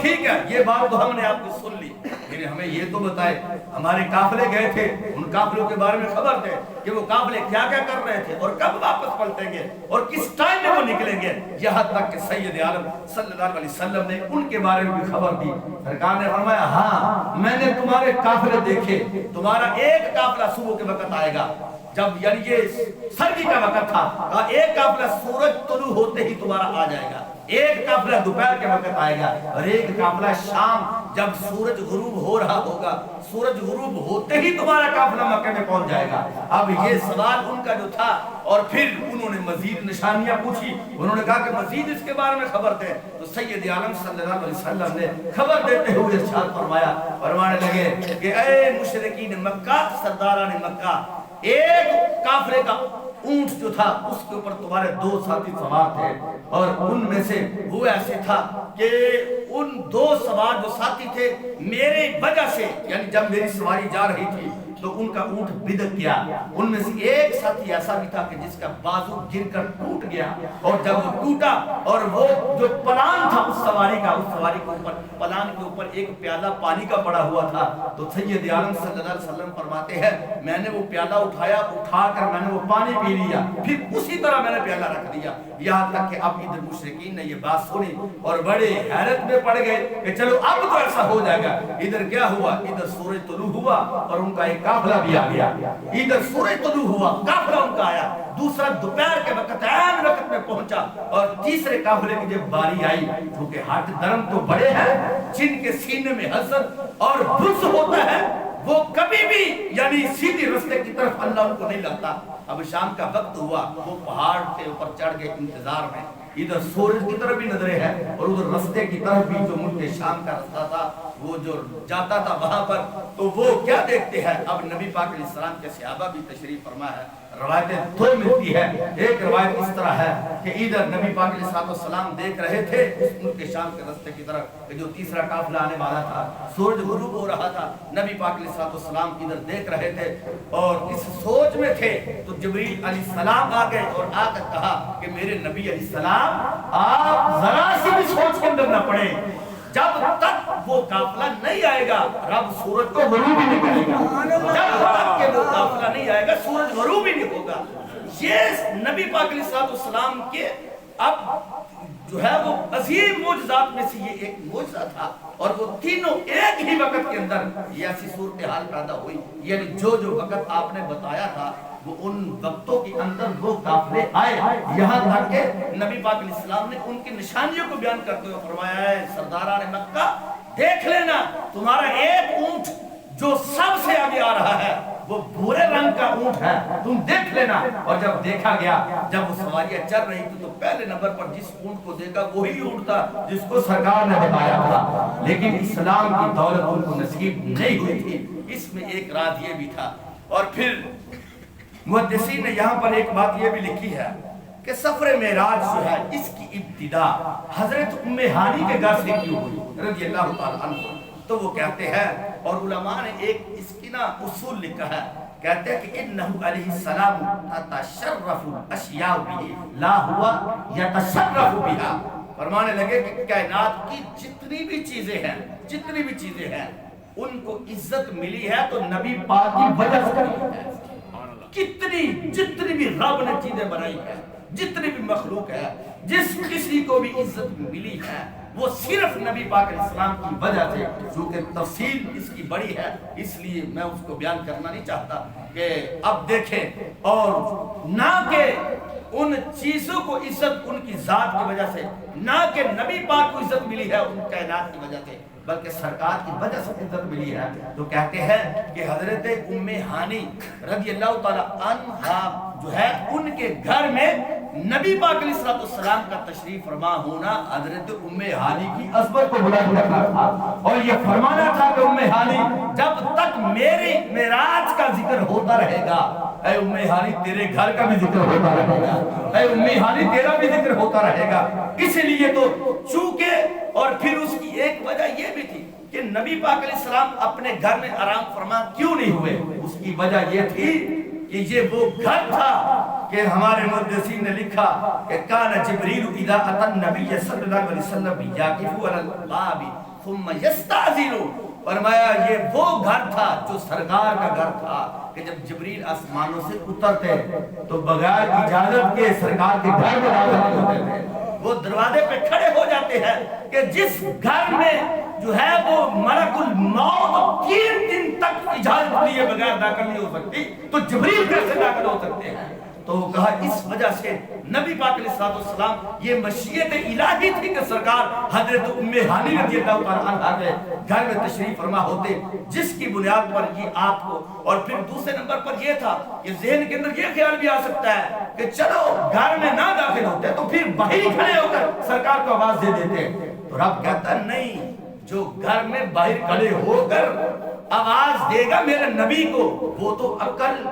ٹھیک ہے، یہ بات تو ہم نے آپ کو سن لی، لیکن ہمیں یہ تو بتائے ہمارے قافلے گئے تھے، ان قافلوں کے بارے میں خبر دے کہ وہ قافلے کیا کیا کر رہے تھے اور کب واپس پلٹیں گے اور کس ٹائم میں وہ نکلیں گے۔ یہاں تک کہ سید عالم صلی اللہ علیہ وسلم نے ان کے بارے میں بھی خبر دی۔ سرکار نے فرمایا ہاں میں نے تمہارے قافلے دیکھے، تمہارا ایک قافلہ صبح کے وقت آئے گا، جب یعنی یہ سردی کا وقت تھا، ایک قافلہ سورج طلوع ہوتے ہی تمہارا آ جائے گا، ایک قافلہ دوپہر کے وقت آئے گا، اور ایک قافلہ شام جب سورج غروب ہو رہا ہوگا، سورج غروب ہوتے ہی تمہارا قافلہ مکہ میں پہنچ جائے گا۔ اب یہ سوال ان کا جو تھا، اور پھر انہوں نے مزید نشانیاں پوچھی، انہوں نے کہا کہ مزید اس کے بارے میں خبر دیں، تو سید عالم صلی اللہ علیہ وسلم نے خبر دیتے ہوئے ارشاد فرمایا، فرمانے لگے کہ اے مشرکین مکہ، سرداران مکہ، ایک قافلے کا اونٹ جو تھا اس کے اوپر تمہارے 2 ساتھی سوار تھے، اور ان میں سے وہ ایسے تھا کہ ان 2 سوار جو ساتھی تھے میرے وجہ سے، یعنی جب میری سواری جا رہی تھی تو ان کا اونٹ بدک گیا، ان میں سے ایک ساتھی ایسا بھی تھا کہ جس کا بازو گر کر ٹوٹ گیا، اور جب وہ ٹوٹا اور وہ جو پلان تھا اس سواری کا، اس سواری کے اوپر پلان کے اوپر ایک پیالہ پانی کا پڑا ہوا تھا، تو سید عالم صلی اللہ علیہ وسلم فرماتے ہیں میں نے وہ پیالہ اٹھایا، اٹھا کر میں نے وہ پانی پی لیا، پھر اسی طرح میں نے پیالہ رکھ دیا، یہاں تک کہ اب ادھر مشرکین نے یہ بات سنی اور بڑے حیرت میں پڑ گئے کہ چلو اب تو ایسا ہو جائے گا۔ ادھر کیا ہوا؟ ادھر سورج طلوع ہوا اور ان کا ایک قافلہ بھی آ گیا، ادھر سورج طلوع ہوا، قافلہ ان کا آیا، دوسرا دوپہر کے وقت عین وقت میں پہنچا، اور تیسرے قافلے کی جب باری آئی، کیونکہ ہاتھ درم تو بڑے ہیں جن کے سینے میں حسد اور بغض ہوتا ہے، وہ کبھی بھی یعنی سیدھی رستے کی طرف اللہ ان کو نہیں لاتا۔ اب شام کا وقت ہوا، وہ پہاڑ کے اوپر چڑھ گئے انتظار میں، ادھر سورج کی طرف بھی نظریں ہیں اور ادھر رستے کی طرف بھی جو ملک شام کا رستہ تھا وہ جو جاتا تھا وہاں پر، تو وہ کیا دیکھتے ہیں؟ اب نبی پاک علیہ السلام کے صحابہ بھی تشریف فرما ہے، روایتیں 2 ملتی ہے، ایک روایت اس طرح ہے کہ ادھر نبی پاک علیہ السلام دیکھ رہے تھے اس ملک شام کے رستے کی طرف کہ جو تیسرا قافلہ آنے والا تھا، سورج غروب ہو رہا تھا، نبی پاک علیہ السلام ادھر دیکھ رہے تھے اور اس سوچ میں تھے، تو جبریل علیہ السلام آ گئے اور آ کر کہا کہ میرے نبی علیہ السلام آپ ذرا سی بھی سوچ کے اندر نہ پڑے، جب تک وہ قافلہ نہیں آئے گا رب سورج کو غروب ہی نہیں کرے گا، جب تک کہ وہ قافلہ نہیں آئے گا سورج غروب ہی نہیں ہوگا۔ یہ نبی پاک علیہ السلام کے اب جو ہے وہ عظیم معجزات میں سے یہ ایک معجزہ تھا، اور وہ تینوں ایک ہی وقت کے اندر یہ ایسی صورتحال پیدا ہوئی، یعنی جو جو وقت آپ نے بتایا تھا وہ ان وقتوں کے اندر وہ قافلے آئے، یہاں تک کہ نبی پاک علیہ السلام نے ان کی نشانیوں کو بیان کرتے ہوئے فرمایا ہے سرداران مکہ دیکھ لینا تمہارا ایک اونٹ جو سب سے آگے آ رہا ہے وہ بھورے رنگ کا اونٹ ہے، تم دیکھ لینا۔ اور جب دیکھا گیا، جب وہ سواریاں چل رہی تھی تو پہلے نمبر پر جس اونٹ کو دیکھا وہی اونٹ تھا جس کو سرکار نے بتایا تھا، لیکن اسلام کی دولت ان کو نصیب نہیں ہوئی تھی، اس میں ایک راز یہ بھی تھا۔ اور پھر محدثین نے یہاں پر ایک بات یہ بھی لکھی ہے کہ سفر معراج جو ہے اس کی ابتدا حضرت ام ہانی کے گھر سے کیوں ہوئی رضی اللہ تعالی عنہ، تو وہ کہتے ہیں اور علماء نے ایک اس کی نا اصول لکھا ہے، کہتے ہیں کہ انہو علیہ السلام تتشرف الاشیاء بھی لا ہوا یتشرف بها، فرمانے لگے کہ کائنات کی جتنی بھی چیزیں ہیں ان کو عزت ملی ہے تو نبی پاک کی وجہ سے ملی ہے، جتنی بھی رب نے چیزیں بنائی ہیں، جتنی بھی مخلوق ہے، جس کسی کو بھی عزت ملی ہے وہ صرف نبی پاک علیہ السلام کی وجہ سے، چونکہ تفصیل اس کی بڑی ہے اس لیے میں اس کو بیان کرنا نہیں چاہتا کہ اب دیکھیں، اور نہ کہ ان چیزوں کو عزت ان کی ذات کی وجہ سے، نہ کہ نبی پاک کو عزت ملی ہے ان کائنات کی وجہ سے، بلکہ سرکار کی وجہ سے عزت ملی ہے۔ تو کہتے ہیں کہ حضرت ام ہانی رضی اللہ تعالی عنہا جو ہے ان کے گھر میں نبی پاک علیہ السلام کا تشریف فرما ہونا حضرت ام ہانی کی عظمت کو بلند کرنا تھا، اور یہ فرمانا تھا کہ ام ہانی جب تک میری معراج کا ذکر ہوتا رہے گا، اے ام ہانی تیرے گھر کا بھی ذکر ہوتا رہے گا، اے ام ہانی تیرا بھی ذکر ہوتا رہے گا۔ اس لیے تو چونکہ، اور پھر اس کی ایک وجہ یہ بھی تھی کہ نبی پاک علیہ السلام اپنے گھر میں آرام فرما کیوں نہیں ہوئے، اس کی وجہ یہ تھی کہ یہ وہ گھر تھا کہ ہمارے محدثین نے لکھا کہ کان جبریل اذا اتى النبی صلی اللہ علیہ وسلم یقف علی الباب ثم یستأذن، فرمایا یہ وہ گھر تھا جو سرکار کا گھر تھا کہ جب جبریل آسمانوں سے اترتے تو بغیر اجازت کے سرکار کے گھر میں داخل ہوتے تھے، وہ دروازے پہ کھڑے ہو جاتے ہیں کہ جس گھر میں جو ہے وہ ملک الموت 3 دن تک اجازت لیے بغیر داخل نہیں ہو سکتی، تو جبریل کیسے داخل ہو سکتے ہیں؟ تو وہ کہا اس وجہ سے نبی پاک علیہ السلام یہ مشیت الہی تھی کہ سرکار حضرت ام ہانی رضی اللہ عنہا کے گھر میں تشریف فرما ہوتے، جس کی بنیاد پر یہ آپ کو، اور پھر دوسرے نمبر پر یہ تھا کہ ذہن کے اندر یہ خیال بھی آ سکتا ہے کہ چلو گھر میں نہ داخل ہوتے تو پھر باہر کھڑے ہو کر سرکار کو آواز دے دیتے، تو رب کہتا نہیں، جو گھر میں باہر کھڑے ہو کر آواز دے گا میرے نبی کو وہ تو عقل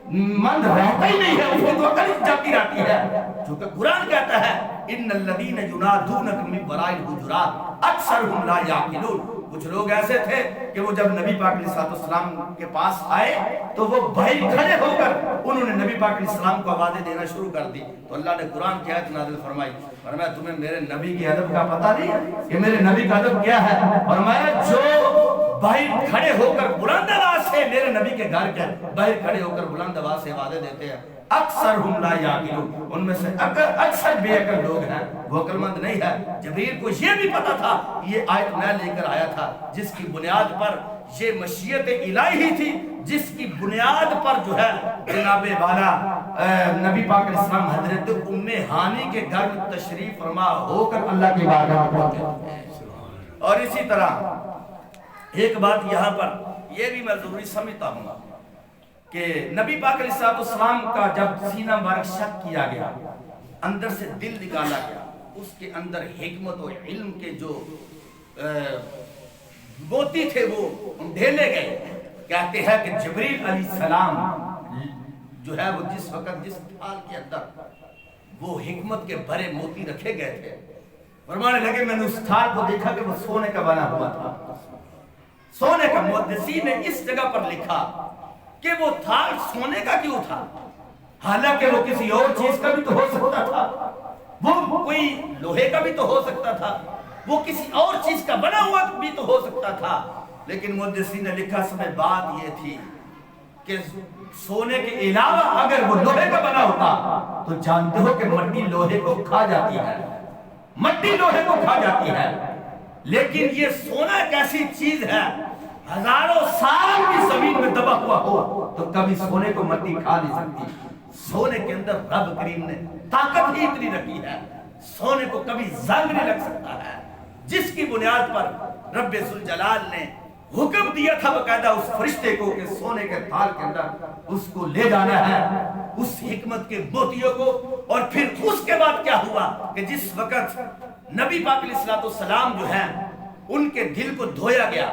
مند رہتا ہی نہیں ہے، اس کی تو عقل جاتی رہتی ہے، جو کہ قرآن کہتا ہے ان الذین ینادونک من وراء الحجرات اکثرهم لا یعقلون۔ کچھ لوگ ایسے تھے کہ وہ جب نبی پاک علیہ السلام کے پاس آئے تو وہ باہر کھڑے ہو کر انہوں نے نبی پاک علیہ السلام کو آوازیں دینا شروع کر دی، تو اللہ نے قرآن کی آیت نازل فرمائی، فرمایا تمہیں میرے نبی کے ادب کا پتہ نہیں ہے کہ میرے نبی کا ادب کیا ہے؟ فرمایا جو باہر کھڑے ہو کر بلند آواز سے میرے نبی کے گھر کے باہر کھڑے ہو کر بلند آواز سے آوازیں دیتے ہیں اکثر ہم لا یعقلون، ان میں سے اکثر بے عقل لوگ ہیں، وہ عقل مند نہیں ہے۔ جبریل کو یہ بھی پتا تھا یہ آیت میں لے کر آیا تھا جس کی بنیاد پر یہ مشیت الہی تھی، جس کی بنیاد پر جو ہے جناب والا نبی پاک علیہ السلام حضرت ام ہانی کے گھر میں تشریف فرما ہو کر اللہ کی بارگاہ میں پہنچے۔ اور اسی طرح ایک بات یہاں پر یہ بھی میں ضروری سمجھتا ہوں کہ نبی پاک علیہ السلام کا جب سینہ مبارک شق کیا گیا، اندر سے دل نکالا گیا، اس کے اندر حکمت و علم کے جو موتی تھے وہ ڈھیلے گئے۔ کہتے ہیں کہ جبریل علیہ السلام جو ہے وہ جس وقت جس تھال کے اندر وہ حکمت کے بھرے موتی رکھے گئے تھے، فرمانے لگے میں نے اس تھال کو دیکھا کہ وہ سونے کا بنا ہوا تھا، سونے کا۔ محدثین نے اس جگہ پر لکھا کہ وہ تھال سونے کا کیوں تھا؟ حالانکہ وہ کسی اور چیز کا بھی تو ہو سکتا تھا، وہ کوئی لوہے کا بھی تو ہو سکتا تھا، وہ کسی اور چیز کا بنا ہوا بھی تو ہو سکتا تھا، لیکن محدثین نے لکھا سمجھ بات یہ تھی کہ سونے کے علاوہ اگر وہ لوہے کا بنا ہوتا تو جانتے ہو کہ مٹی لوہے کو کھا جاتی ہے، مٹی لوہے کو کھا جاتی ہے، لیکن یہ سونا ایک ایسی چیز ہے ہزاروں سال کی زمین میں دبا ہوا ہو تو کبھی سونے کو مٹی کھا نہیں سکتی۔ سونے کے اندر رب کریم نے طاقت ہی اتنی رکھی ہے، سونے کو کبھی زنگ نہیں لگ سکتا ہے، جس کی بنیاد پر رب ذوالجلال نے حکم دیا تھا باقاعدہ اس فرشتے کو کہ سونے کے تھال کے اندر اس کو لے جانا ہے، اس حکمت کے موتیوں کو۔ اور پھر اس کے بعد کیا ہوا کہ جس وقت نبی پاک علیہ السلام جو ہیں ان کے دل کو دھویا گیا،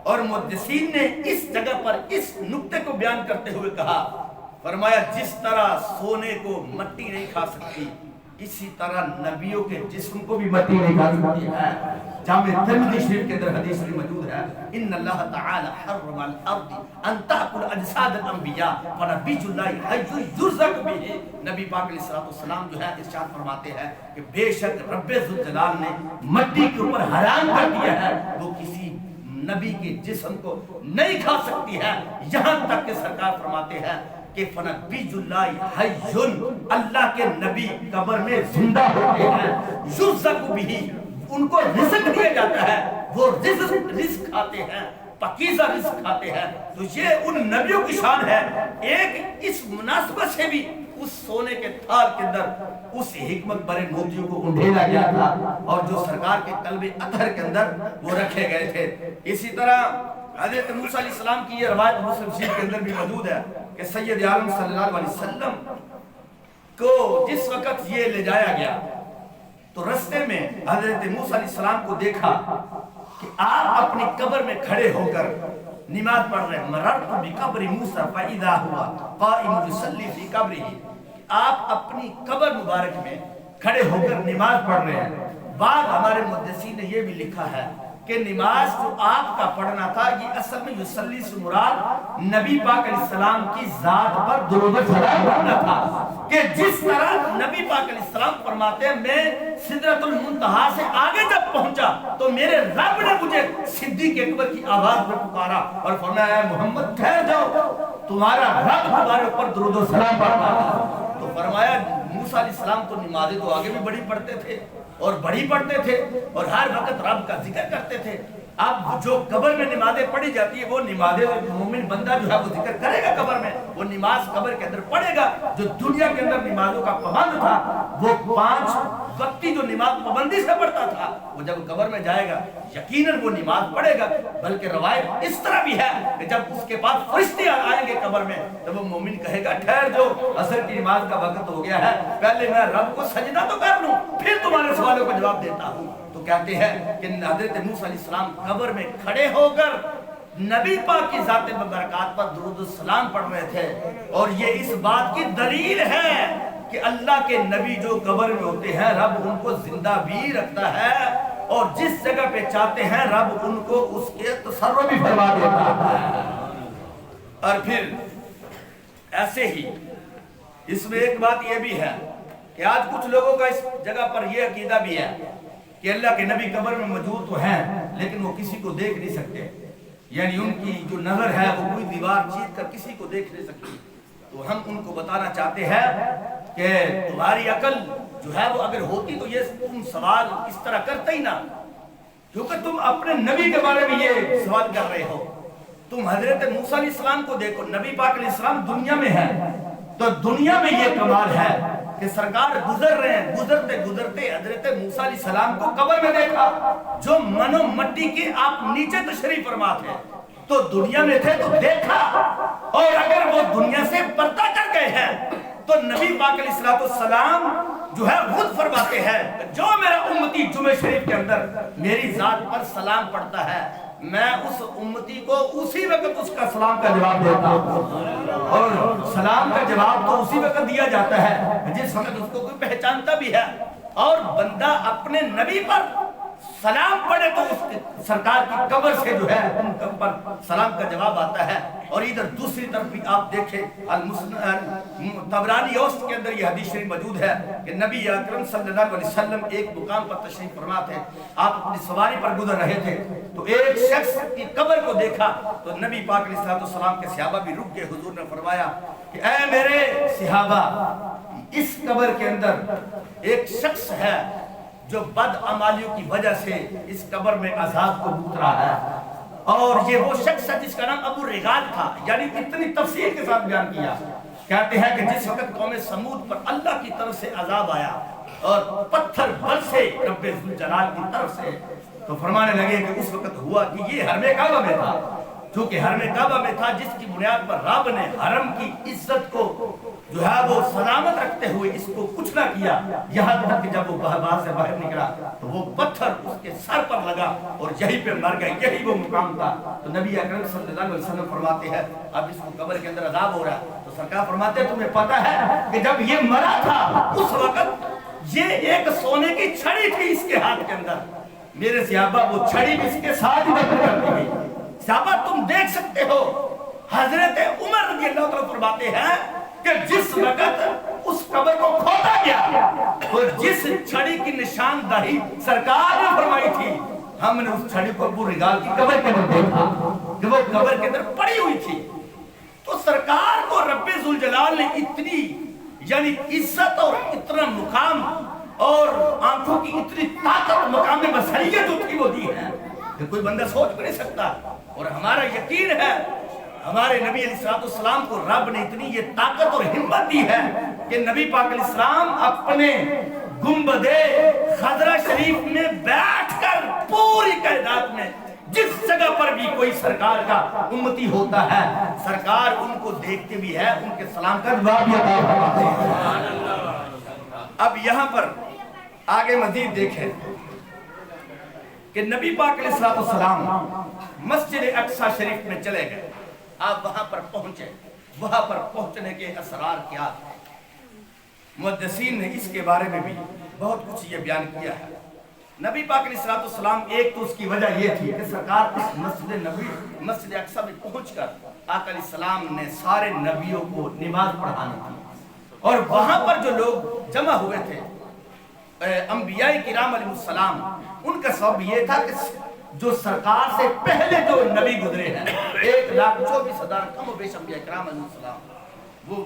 اور محدثین نے اس جگہ پر اس نقطے کو بیان کرتے ہوئے کہا، فرمایا جس طرح سونے کو مٹی نہیں کھا سکتی اسی طرح نبیوں کے جسم کو بھی مٹی نہیں کھا سکتی ہے۔ جامع ترمذی شریف کے اندر حدیث موجود ہے ان اللہ تعالی حرم الارض ان تاکل اجساد الانبیاء ونبی اللہ حی یرزق به۔ نبی پاک علیہ السلام جو ہے ارشاد فرماتے ہیں کہ بے شک رب ذوالجلال نے مٹی کے اوپر حرام کر دیا ہے، وہ کسی نبی کے جسم کو نہیں کھا سکتی ہے، یہاں تک کہ سرکار فرماتے ہیں کہ فنبی اللہ حی، اللہ کے نبی قبر میں زندہ ہوتے ہیں، یرزق به، ان کو رزق دیا جاتا ہے، وہ رزق کھاتے ہیں، پاکیزہ رزق کھاتے ہیں۔ تو یہ ان نبیوں کی شان ہے۔ ایک اس مناسبت سے بھی اس سونے کے تھال کے اندر اس حکمت بھرے موتیوں کو انڈھیلا گیا تھا اور جو سرکار کے قلب اطہر کے اندر وہ رکھے گئے تھے۔ اسی طرح حضرت موسیٰ علیہ السلام کی یہ روایت مسلم شریف کے اندر بھی موجود ہے کہ سید عالم صلی اللہ علیہ وسلم کو جس وقت یہ لے جایا گیا تو رستے میں حضرت موسیٰ علیہ السلام کو دیکھا کہ آپ اپنی قبر میں کھڑے ہو کر نماز پڑھ رہے ہیں۔ مررت بقبر موسیٰ فإذا ہوا قائم یصلی فی قبرہ، آپ اپنی قبر مبارک میں کھڑے ہو کر نماز پڑھ رہے ہیں۔ بعد ہمارے محدثین نے یہ بھی لکھا ہے کہ نماز جو آپ کا پڑھنا تھا یہ اصل میں یصلی سے مراد نبی پاک علیہ السلام کی ذات پر درود و سلام پڑھنا تھا، کہ جس طرح نبی پاک علیہ السلام فرماتے ہیں میں سدرۃ المنتہا سے آگے جب پہنچا تو میرے رب نے مجھے صدیق اکبر کی آواز میں پکارا اور فرمایا اے محمد ٹھہر جاؤ، تمہارا رب تمہارے اوپر درود و سلام پڑھ رہا ہے۔ تو فرمایا موسیٰ علیہ السلام تو نمازیں تو آگے بھی بڑی پڑھتے تھے اور بڑی پڑھتے تھے اور ہر وقت رب کا ذکر کرتے تھے، اب جو قبر میں نمازیں پڑھی جاتی ہے وہ نمازیں مومن بندہ جو ہے وہ ذکر کرے گا قبر میں، وہ نماز قبر کے اندر پڑھے گا۔ جو دنیا کے اندر نمازوں کا پابند تھا وہ 5 وقتی جو نماز پابندی سے پڑھتا تھا وہ جب قبر میں جائے گا یقیناً وہ نماز پڑھے گا، بلکہ روایت اس طرح بھی ہے کہ جب اس کے پاس فرشتے آئیں گے قبر میں تو وہ مومن کہے گا ٹھہر جو عصر کی نماز کا وقت ہو گیا ہے، پہلے میں رب کو سجدہ تو کر لوں پھر تمہارے سوالوں کا جواب دیتا ہوں۔ تو کہتے ہیں کہ حضرت موسیٰ علیہ السلام قبر میں کھڑے ہو کر نبی پاک کی ذات مبارکات پر درود السلام پڑھ رہے تھے، اور یہ اس بات کی دلیل ہے کہ اللہ کے نبی جو قبر میں ہوتے ہیں رب ان کو زندہ بھی رکھتا ہے، اور جس جگہ پہ چاہتے ہیں رب ان کو اس کے تصرف بھی فرما دیتا ہے۔ اور پھر ایسے ہی اس میں ایک بات یہ بھی ہے کہ آج کچھ لوگوں کا اس جگہ پر یہ عقیدہ بھی ہے کہ اللہ کے نبی قبر میں موجود تو ہیں لیکن وہ کسی کو دیکھ نہیں سکتے، یعنی ان کی جو نظر ہے وہ کوئی دیوار چیت کر کسی کو دیکھ نہیں سکتی۔ تو ہم ان کو بتانا چاہتے ہیں کہ تمہاری عقل جو ہے وہ اگر ہوتی تو یہ تم سوال اس طرح کرتے ہی نہ، کیونکہ تم اپنے نبی کے بارے میں یہ سوال کر رہے ہو۔ تم حضرت موسیٰ علیہ السلام کو دیکھو، نبی پاک علیہ السلام دنیا میں ہے تو دنیا میں یہ کمال ہے کہ سرکار گزر رہے ہیں، گزرتے گزرتے حضرت موسیٰ علیہ السلام کو قبر میں دیکھا جو منو مٹی کے آپ نیچے تشریف فرما تھے، تو دنیا میں تھے تو دیکھا، اور اگر وہ دنیا سے پردہ کر گئے ہیں تو نبی پاک علیہ السلام جو ہے خود فرماتے ہیں جو میرا امتی جمعہ شریف کے اندر میری ذات پر سلام پڑھتا ہے میں اس امتی کو اسی وقت اس کا سلام کا جواب دیتا ہوں، اور سلام کا جواب تو اسی وقت دیا جاتا ہے جس وقت اس کو کوئی پہچانتا بھی ہے، اور بندہ اپنے نبی پر سلام پڑھے تو اس سرکار کی قبر سے جو ہے ان پر سلام کا جواب آتا ہے۔ اور ادھر دوسری طرف بھی آپ دیکھیں طبرانی اوسط کے اندر یہ حدیث شریف موجود ہے کہ نبی اکرم صلی اللہ علیہ وسلم ایک مقام پر تشریف فرما تھے، آپ اپنی سواری پر گزر رہے تھے تو ایک شخص کی قبر کو دیکھا تو نبی پاک علیہ السلام کے صحابہ بھی رک گئے، حضور نے فرمایا کہ اے میرے صحابہ اس قبر کے اندر ایک شخص ہے جو بد عمالیوں کی وجہ سے اس قبر میں عذاب کو بھوگ رہا ہے، اور یہ وہ شخص ہے جس کا نام ابو رغال تھا، یعنی اتنی تفصیل کے ساتھ بیان کیا۔ کہتے ہیں کہ جس وقت قوم سمود پر اللہ کی طرف سے عذاب آیا اور پتھر برسے رب ذوالجلال کی طرف سے، تو فرمانے لگے کہ اس وقت ہوا کہ یہ حرم کعبہ میں تھا، چونکہ حرم کعبہ میں تھا جس کی بنیاد پر رب نے حرم کی عزت کو جو ہے وہ سلامت رکھتے ہوئے اس کو کچھ نہ کیا، یہاں تک کہ جب وہ باہر سے باہر نکلا تو وہ پتھر اس کے سر پر لگا اور یہی پہ مر گئے، یہی وہ مقام تھا۔ تو نبی اکرم صلی اللہ علیہ وسلم فرماتے ہیں اب اس کو قبر کے اندر عذاب ہو رہا ہے، تو سرکار فرماتے ہیں تمہیں پتہ ہے کہ جب یہ مرا تھا اس وقت یہ ایک سونے کی چھڑی تھی اس کے ہاتھ کے اندر، میرے صحابہ وہ چھڑی بھی اس کے ساتھ ہی دفن کر دی گئی۔ صحابہ تم دیکھ سکتے ہو حضرت عمر رضی اللہ تعالیٰ فرماتے ہیں کہ جس وقت اس قبر کو کھودا گیا اور جس چھڑی کی نشاندہی سرکار نے فرمائی تھی ہم نے اس چھڑی کو ابو رغال کی قبر کے اندر دیکھا کہ وہ قبر کے اندر پڑی ہوئی تھی۔ تو سرکار کو رب ذوالجلال نے اتنی یعنی عزت اور اتنا مقام اور آنکھوں کی اتنی طاقت مقام بصریت جو تھی وہ دی ہے کہ کوئی بندہ سوچ بھی نہیں سکتا، اور ہمارا یقین ہے ہمارے نبی علیہ السلام کو رب نے اتنی یہ طاقت اور ہمت دی ہے کہ نبی پاک علیہ السلام اپنے گنبد خضرہ شریف میں بیٹھ کر پوری کائنات میں جس جگہ پر بھی کوئی سرکار کا امتی ہوتا ہے سرکار ان کو دیکھتے بھی ہے، ان کے سلام کا جواب بھی عطا فرماتے ہیں۔ اب یہاں پر آگے مزید دیکھیں کہ نبی پاک علیہ السلام مسجد اقصی شریف میں چلے گئے، آپ وہاں پر پہنچے، وہاں پر پہنچنے کے اسرار کیا تھے؟ محدثین نے اس کے بارے میں بھی بہت کچھ یہ بیان کیا ہے۔ نبی پاک علیہ الصلوۃ والسلام، ایک تو اس کی وجہ یہ تھی کہ سرکار اس مسجد اقصی میں پہنچ کر آقا علیہ السلام نے سارے نبیوں کو نماز پڑھانی تھی، اور وہاں پر جو لوگ جمع ہوئے تھے انبیاء کرام علیہ السلام، ان کا سبب یہ تھا کہ جو سرکار سے پہلے جو نبی گزرے ہیں 1,24,000 کم و بیش انبیاء کرام علیہ السلام، وہ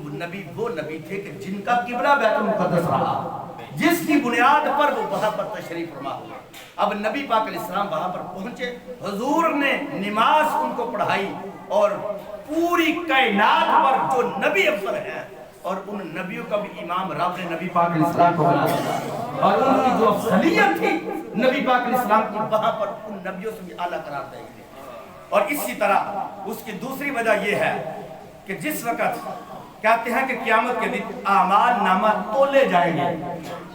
نبی تھے کہ جن کا قبلہ بیت المقدس رہا، جس کی بنیاد پر وہ وہاں پر تشریف فرما ہوا۔ اب نبی پاک علیہ السلام وہاں پر پہنچے، حضور نے نماز ان کو پڑھائی، اور پوری کائنات پر جو نبی افضل ہیں اور ان نبیوں کا بھی امام رب نے نبی پاک علیہ السلام کو بنا دیا، اور ان کی جو افضلیت تھی نبی پاک علیہ السلام کی، وہاں پر ان نبیوں سے بھی اعلیٰ قرار دے گئے۔ اور اسی طرح اس کی دوسری وجہ یہ ہے کہ جس وقت کہتے ہیں کہ قیامت کے دن اعمال نامہ تولے جائیں گے،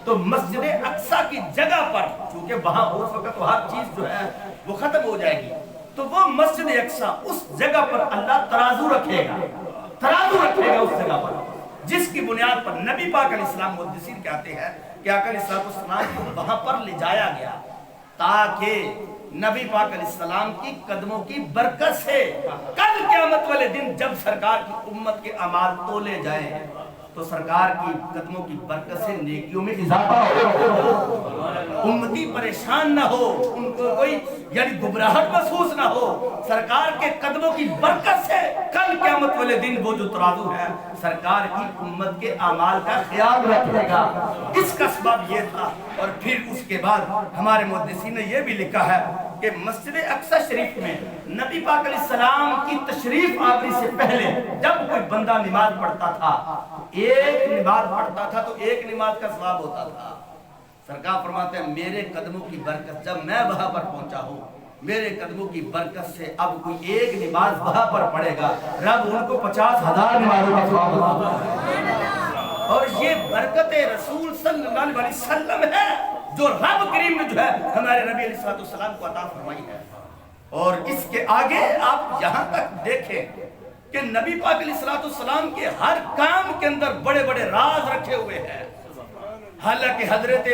تو مسجد اقصی کی جگہ پر، چونکہ وہاں اس وقت ہر چیز جو ہے وہ ختم ہو جائے گی، تو وہ مسجد اقصی اس جگہ پر اللہ ترازو رکھے گا اس جگہ پر، جس کی بنیاد پر نبی پاک علیہ السلام محدثین کہتے ہیں کہ آقا علیہ السلام کو وہاں پر لے جایا گیا تاکہ نبی پاک علیہ السلام کی قدموں کی برکت سے کل قیامت والے دن جب سرکار کی امت کے اعمال تولے جائیں تو سرکار کی قدموں کی برکت سے نیکیوں میں اضافہ ہو، امتی پریشان نہ ہو، ان کو کوئی یعنی گمراہٹ محسوس نہ ہو، سرکار کے قدموں کی برکت سے کل قیامت والے دن وہ جو ترازو ہے سرکار کی امت کے اعمال کا خیال رکھے گا۔ اس کا سبب یہ تھا۔ اور پھر اس کے بعد ہمارے محدثین نے یہ بھی لکھا ہے کہ مسجد اقصی شریف میں نبی پاک علیہ السلام کی تشریف آوری سے پہلے جب کوئی بندہ نماز پڑھتا تھا، ایک نماز پڑھتا تھا تو ایک نماز کا ثواب ہوتا تھا۔ سرکار فرماتے ہیں میرے قدموں کی برکت، جب میں وہاں پر پہنچا ہوں میرے قدموں کی برکت سے اب کوئی ایک نماز وہاں پر پڑھے گا، رب ان کو 50,000 نمازوں کا ثواب ہوگا۔ اور یہ برکت رسول صلی اللہ علیہ وسلم ہے جو رب کریم نے جو ہے ہمارے نبی علیہ السلام کو عطا فرمائی ہے۔ اور اس کے آگے آپ یہاں تک دیکھیں کہ نبی پاک علیہ السلام کے ہر کام کے اندر بڑے بڑے راز رکھے ہوئے ہیں۔ حالانکہ حضرت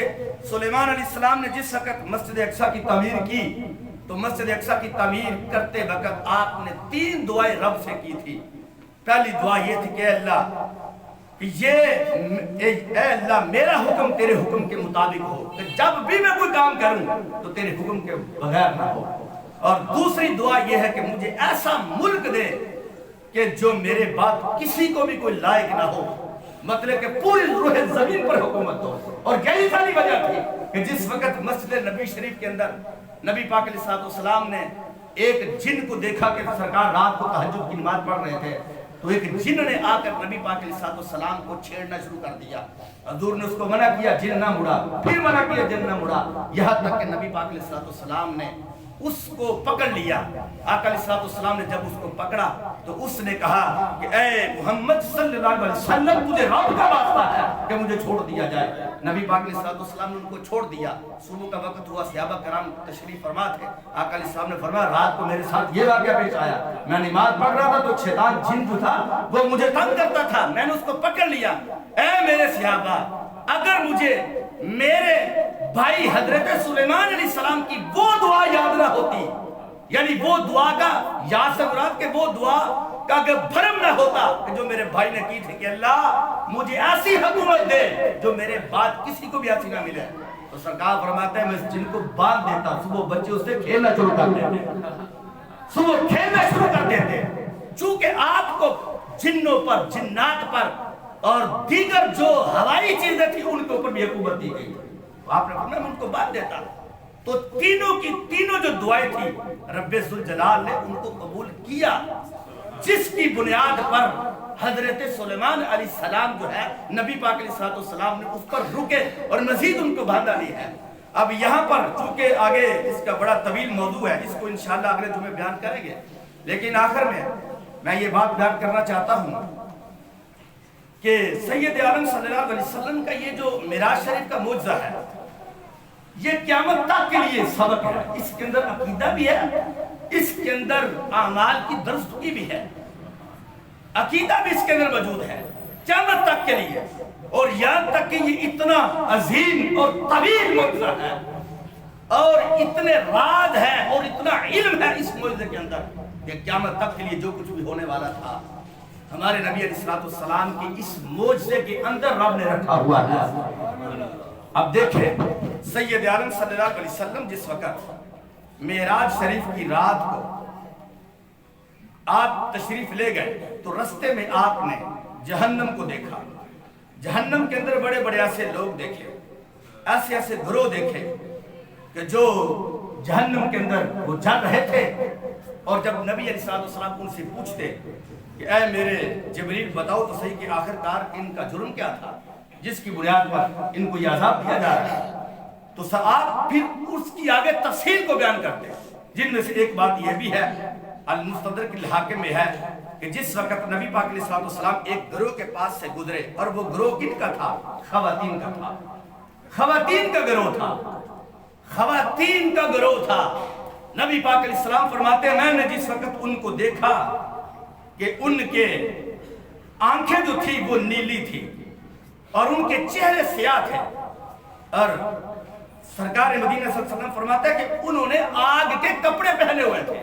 سلیمان علیہ السلام نے جس وقت مسجد اقصی کی تعمیر کی تو مسجد اقصی کی تعمیر کرتے وقت آپ نے 3 دعائیں رب سے کی تھی۔ پہلی دعا یہ تھی کہ اے اللہ میرا حکم تیرے حکم کے مطابق ہو، کہ جب بھی میں کوئی کام کروں تو تیرے حکم کے بغیر نہ ہو۔ اور دوسری دعا یہ ہے کہ مجھے ایسا ملک دے کہ جو میرے بعد کسی کو بھی کوئی لائق نہ ہو، مطلب کہ پوری روح زمین پر حکومت ہو۔ اور یہی ساری وجہ تھی کہ جس وقت مسجد نبی شریف کے اندر نبی پاک علیہ السلام نے ایک جن کو دیکھا کہ سرکار رات کو تہجد کی نماز پڑھ رہے تھے، تو ایک جن نے آ کر نبی پاک علیہ السلام کو چھیڑنا شروع کر دیا۔ حضور نے اس کو منع کیا، جن نہ مڑا، پھر منع کیا، جن نہ مڑا، یہاں تک کہ نبی پاک علیہ السلام نے اس کو پکڑ لیا۔ آقا علیہ السلام نے جب اس کو پکڑا تو اس نے کہا کہ اے محمد صلی اللہ علیہ وسلم تجھے رب کا واسطہ ہے کہ مجھے چھوڑ دیا جائے۔ نبی پاک علیہ السلام نے ان کو چھوڑ دیا۔ صبح کا وقت ہوا، صحابہ کرام تشریف فرما تھے۔ آقا علیہ السلام نے فرمایا رات کو میرے ساتھ یہ واقعہ پیش آیا، میں نماز پڑھ رہا تھا تو شیطان جن جو تھا وہ مجھے تنگ کرتا تھا، میں نے اس کو پکڑ لیا۔ اے میرے صحابہ، اگر مجھے میرے بھائی حضرت سلیمان علیہ السلام کی وہ دعا یاد نہ ہوتی، یعنی وہ دعا کا یاد سے مراد کہ وہ دعا کا اگر بھرم نہ ہوتا کہ جو میرے بھائی نے کی تھی کہ اللہ مجھے ایسی حکومت دے جو میرے بعد کسی کو بھی ایسی نہ ملے، تو سرکار فرماتے ہیں میں اس جن کو باندھ دیتا، صبح بچے اس سے کھیلنا شروع کر دیتے، صبح کھیلنا شروع کر دیتے۔ چونکہ آپ کو جنوں پر، جنات پر اور دیگر جو ہوائی چیزیں تھی ان کے اوپر بھی حکومت دی گئی، آپ نے فرمایا میں ان کو باندھ دیتا۔ تو تینوں جو دعائیں تھی رب ذوالجلال نے ان کو قبول کیا، جس کی بنیاد پر حضرت سلیمان علیہ السلام جو ہے نبی پاک علیہ السلام نے اس پر رکے اور مزید ان کو باندھا لی ہے۔ اب یہاں پر چونکہ آگے اس کا بڑا طویل موضوع ہے، اس کو انشاءاللہ اگلے جمعے بیان کریں گے، لیکن آخر میں یہ بات بیان کرنا چاہتا ہوں کہ سید عالم صلی اللہ علیہ وسلم کا یہ جو معراج شریف کا معجزہ ہے یہ قیامت تک کے لیے سبق ہے۔ اس کے اندر عقیدہ بھی ہے، اس کے اندر اعمال کی درستگی بھی ہے، عقیدہ بھی اس کے اندر موجود ہے قیامت تک کے لیے۔ اور یہاں تک کہ یہ اتنا عظیم اور طویل معجزہ ہے اور اتنے راز ہے اور اتنا علم ہے اس معجزے کے اندر کہ قیامت تک کے لیے جو کچھ بھی ہونے والا تھا ہمارے نبی علیہ السلام کی اس معجزے کے اندر رب نے رکھا ہوا ہے۔ اب دیکھیں سید عالم صلی اللہ علیہ وسلم جس وقت معراج شریف کی رات کو آپ تشریف لے گئے تو رستے میں آپ نے جہنم کو دیکھا، جہنم کے اندر بڑے بڑے ایسے لوگ دیکھے، ایسے ایسے گروہ دیکھے کہ جو جہنم کے اندر وہ جل رہے تھے، اور جب نبی علیہ السلام ان سے پوچھتے کہ اے میرے جبریل بتاؤ تو صحیح کہ آخر کار ان کا جرم کیا تھا جس کی بنیاد پر ان کو یہ عذاب دیا جا رہا ہے، تو آپ پھر اس کی آگے تفصیل کو بیان کرتے ہیں، جن میں سے ایک بات یہ بھی ہے المستدرک الحاکم میں ہے کہ جس وقت نبی پاک علیہ السلام ایک گروہ کے پاس سے گزرے، اور وہ گروہ کن کا تھا؟ خواتین کا تھا، خواتین کا گروہ تھا، خواتین کا گروہ تھا۔ نبی پاک علیہ السلام فرماتے ہیں میں نے جس وقت ان کو دیکھا کہ ان کے آنکھیں جو تھی وہ نیلی تھی اور ان کے چہرے سیاہ تھے، اور سرکار مدینہ صلی اللہ علیہ وسلم فرماتا ہے کہ انہوں نے آگ کے کپڑے پہنے ہوئے تھے،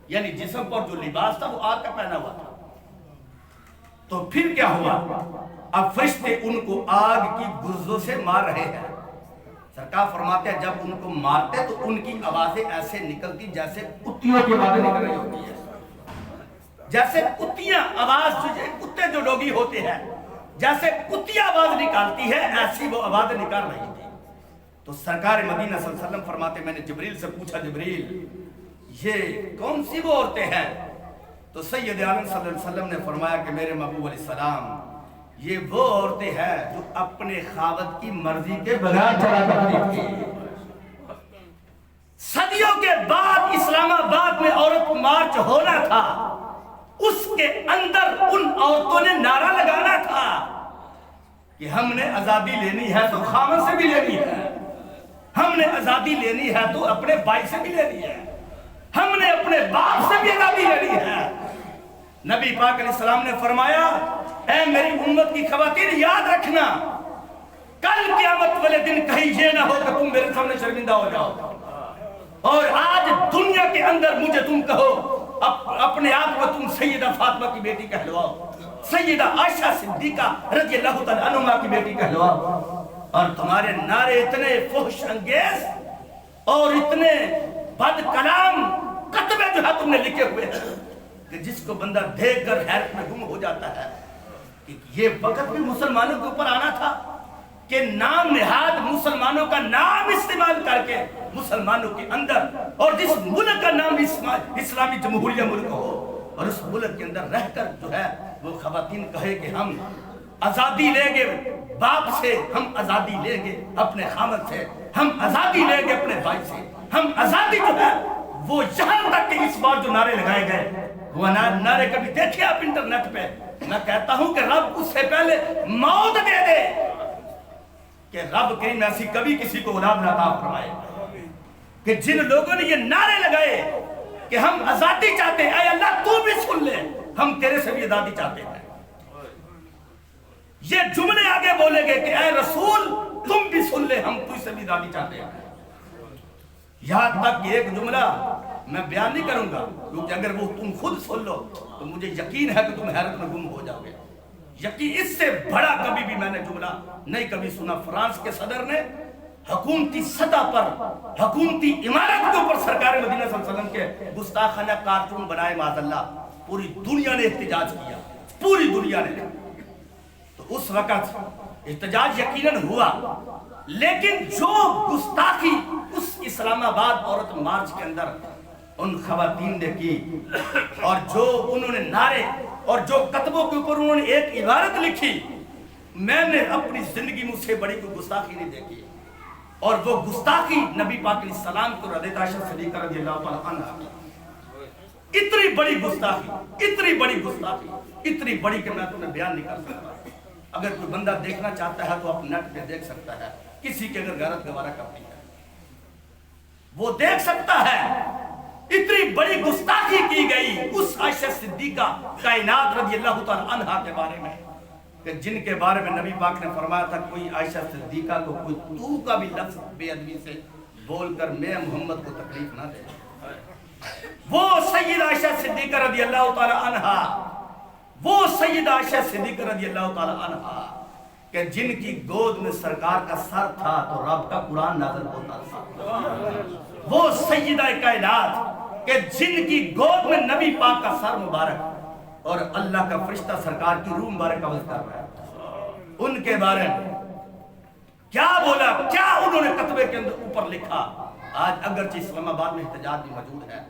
یعنی جسم پر جو لباس تھا وہ آگ کا پہنا ہوا تھا۔ تو پھر کیا ہوا؟ اب فرشتے ان کو آگ کی گرزوں سے مار رہے ہیں۔ سرکار فرماتے ہیں جب ان کو مارتے تو ان کی آوازیں ایسے نکلتی جیسے کتیوں کی آوازیں نکل رہی ہوتی ہے، جیسے کتیاں آواز، کتے جو ڈوگی ہوتے ہیں جیسے کتیاں آواز نکالتی ہے ایسی وہ آوازیں نکال رہی تھی۔ تو سرکار مدینہ صلی اللہ علیہ وسلم فرماتے ہیں میں نے جبریل سے پوچھا جبریل یہ کون سی وہ عورتیں ہیں؟ تو سید عالم صلی اللہ علیہ وسلم نے فرمایا کہ میرے محبوب علیہ السلام یہ وہ عورتیں ہیں جو اپنے خاوند کی مرضی کے بغیر چلا کرتی تھی۔ صدیوں کے بعد اسلام آباد میں عورت مارچ ہونا تھا، اس کے اندر ان عورتوں نے نعرہ لگانا تھا کہ ہم نے آزادی لینی ہے تو خاوند سے بھی لینی ہے، ہم نے آزادی لینی ہے تو اپنے بھائی سے بھی لینی ہے، ہم نے اپنے باپ سے بھی آزادی لینی ہے۔ نبی پاک علیہ السلام نے فرمایا اے میری امت کی خواتین یاد رکھنا کل قیامت والے دن کہیں یہ نہ ہو کہ تم میرے سامنے شرمندہ ہو جاؤ، اور آج دنیا کے اندر مجھے تم کہو اپنے آپ کو تم سیدہ فاطمہ کی بیٹی کہلواؤ، سیدہ عائشہ صدیقہ رضی اللہ تعالیٰ عنہا کی بیٹی کہلواؤ، اور تمہارے نعرے اتنے فحش انگیز اور اتنے بد کلام کتبے جو ہے تم نے لکھے ہوئے ہیں کہ جس کو بندہ دیکھ کر حیرت میں گم ہو جاتا ہے کہ یہ وقت بھی مسلمانوں کے اوپر آنا تھا کہ نام نہاد مسلمانوں کا نام استعمال کر کے مسلمانوں کے اندر، اور جس ملک کا نام اسلامی جمہوریہ ملک ہو، اور اس ملک کے اندر رہ کر جو ہے وہ خواتین کہے کہ ہم آزادی لیں گے باپ سے، ہم آزادی لیں گے اپنے خامد سے، ہم آزادی لیں گے اپنے بھائی سے، ہم آزادی جو ہے وہ یہاں تک کہ اس بار جو نعرے لگائے گئے وہ نعرے کبھی دیکھیں آپ انٹرنیٹ پہ، میں کہتا ہوں کہ رب اس سے پہلے موت دے دے کہ رب کریم ایسی کبھی کسی کو اولاد نہ عطا فرمائے کہ جن لوگوں نے یہ نعرے لگائے کہ ہم آزادی چاہتے ہیں، اے اللہ تو بھی سن لے ہم تیرے سے بھی آزادی چاہتے ہیں، یہ جملے آگے بولے گے کہ اے رسول تم بھی سن لے ہم تجھ سے بھی آزادی چاہتے ہیں، یہاں تک کہ ایک جملہ میں بیان نہیں کروں گا کیونکہ اگر وہ تم خود سن لو تو مجھے یقین ہے کہ تم حیرت میں گم ہو جاؤ گے، یقین اس سے بڑا کبھی بھی میں نے جملہ نہیں کبھی سنا۔ فرانس کے صدر نے حکومتی سطح پر حکومتی عمارت کے اوپر سرکار مدینہ صلی اللہ علیہ وسلم کے گستاخانہ کارٹون بنائے، معاذ اللہ پوری دنیا نے احتجاج کیا، پوری دنیا نے، تو اس وقت احتجاج یقیناً ہوا، لیکن جو گستاخی اس اسلام آباد عورت مارچ کے اندر ان خواتین نے کی، اور جو انہوں نے نعرے اور جو کتبوں کے اوپر انہوں نے ایک عبارت لکھی، میں نے اپنی زندگی میں سے بڑی کوئی گستاخی نہیں دیکھی، اور وہ گستاخی نبی پاک علیہ السلام کو حضرت عائشہ صدیقہ رضی اللہ تعالیٰ عنہا، اتنی بڑی گستاخی، اتنی بڑی گستاخی، اتنی بڑی کہ میں تمہیں بیان نہیں کر سکتا۔ اگر کوئی بندہ دیکھنا چاہتا ہے تو آپ نیٹ پہ دیکھ سکتا ہے، کسی کے اگر غیرت گوارا کرتی ہے وہ دیکھ سکتا ہے، اتنی بڑی گستاخی کی گئی اس عائشہ صدیقہ کائنات رضی اللہ تعالیٰ عنہا کے بارے میں کہ جن کے بارے میں نبی پاک نے فرمایا تھا کوئی عائشہ صدیقہ کو کوئی تو کا بھی لفظ بے ادبی سے بول کر میں محمد کو تکلیف نہ دے. وہ سیدہ عائشہ صدیقہ رضی اللہ تعالی عنہا، وہ سیدہ عائشہ صدیقہ رضی اللہ تعالی عنہا کہ جن کی گود میں سرکار کا سر تھا تو رب کا قرآن نازل ہوتا تھا. وہ سیدہ کائنات کہ جن کی گود میں نبی پاک کا سر مبارک اور اللہ کا فرشتہ سرکار کی روح مبارک قبض کر رہا ہے. ان کے بارے میں کیا بولا، کیا انہوں نے کتبے کے اندر اوپر لکھا. آج اگرچہ اسلام آباد میں احتجاج بھی موجود ہے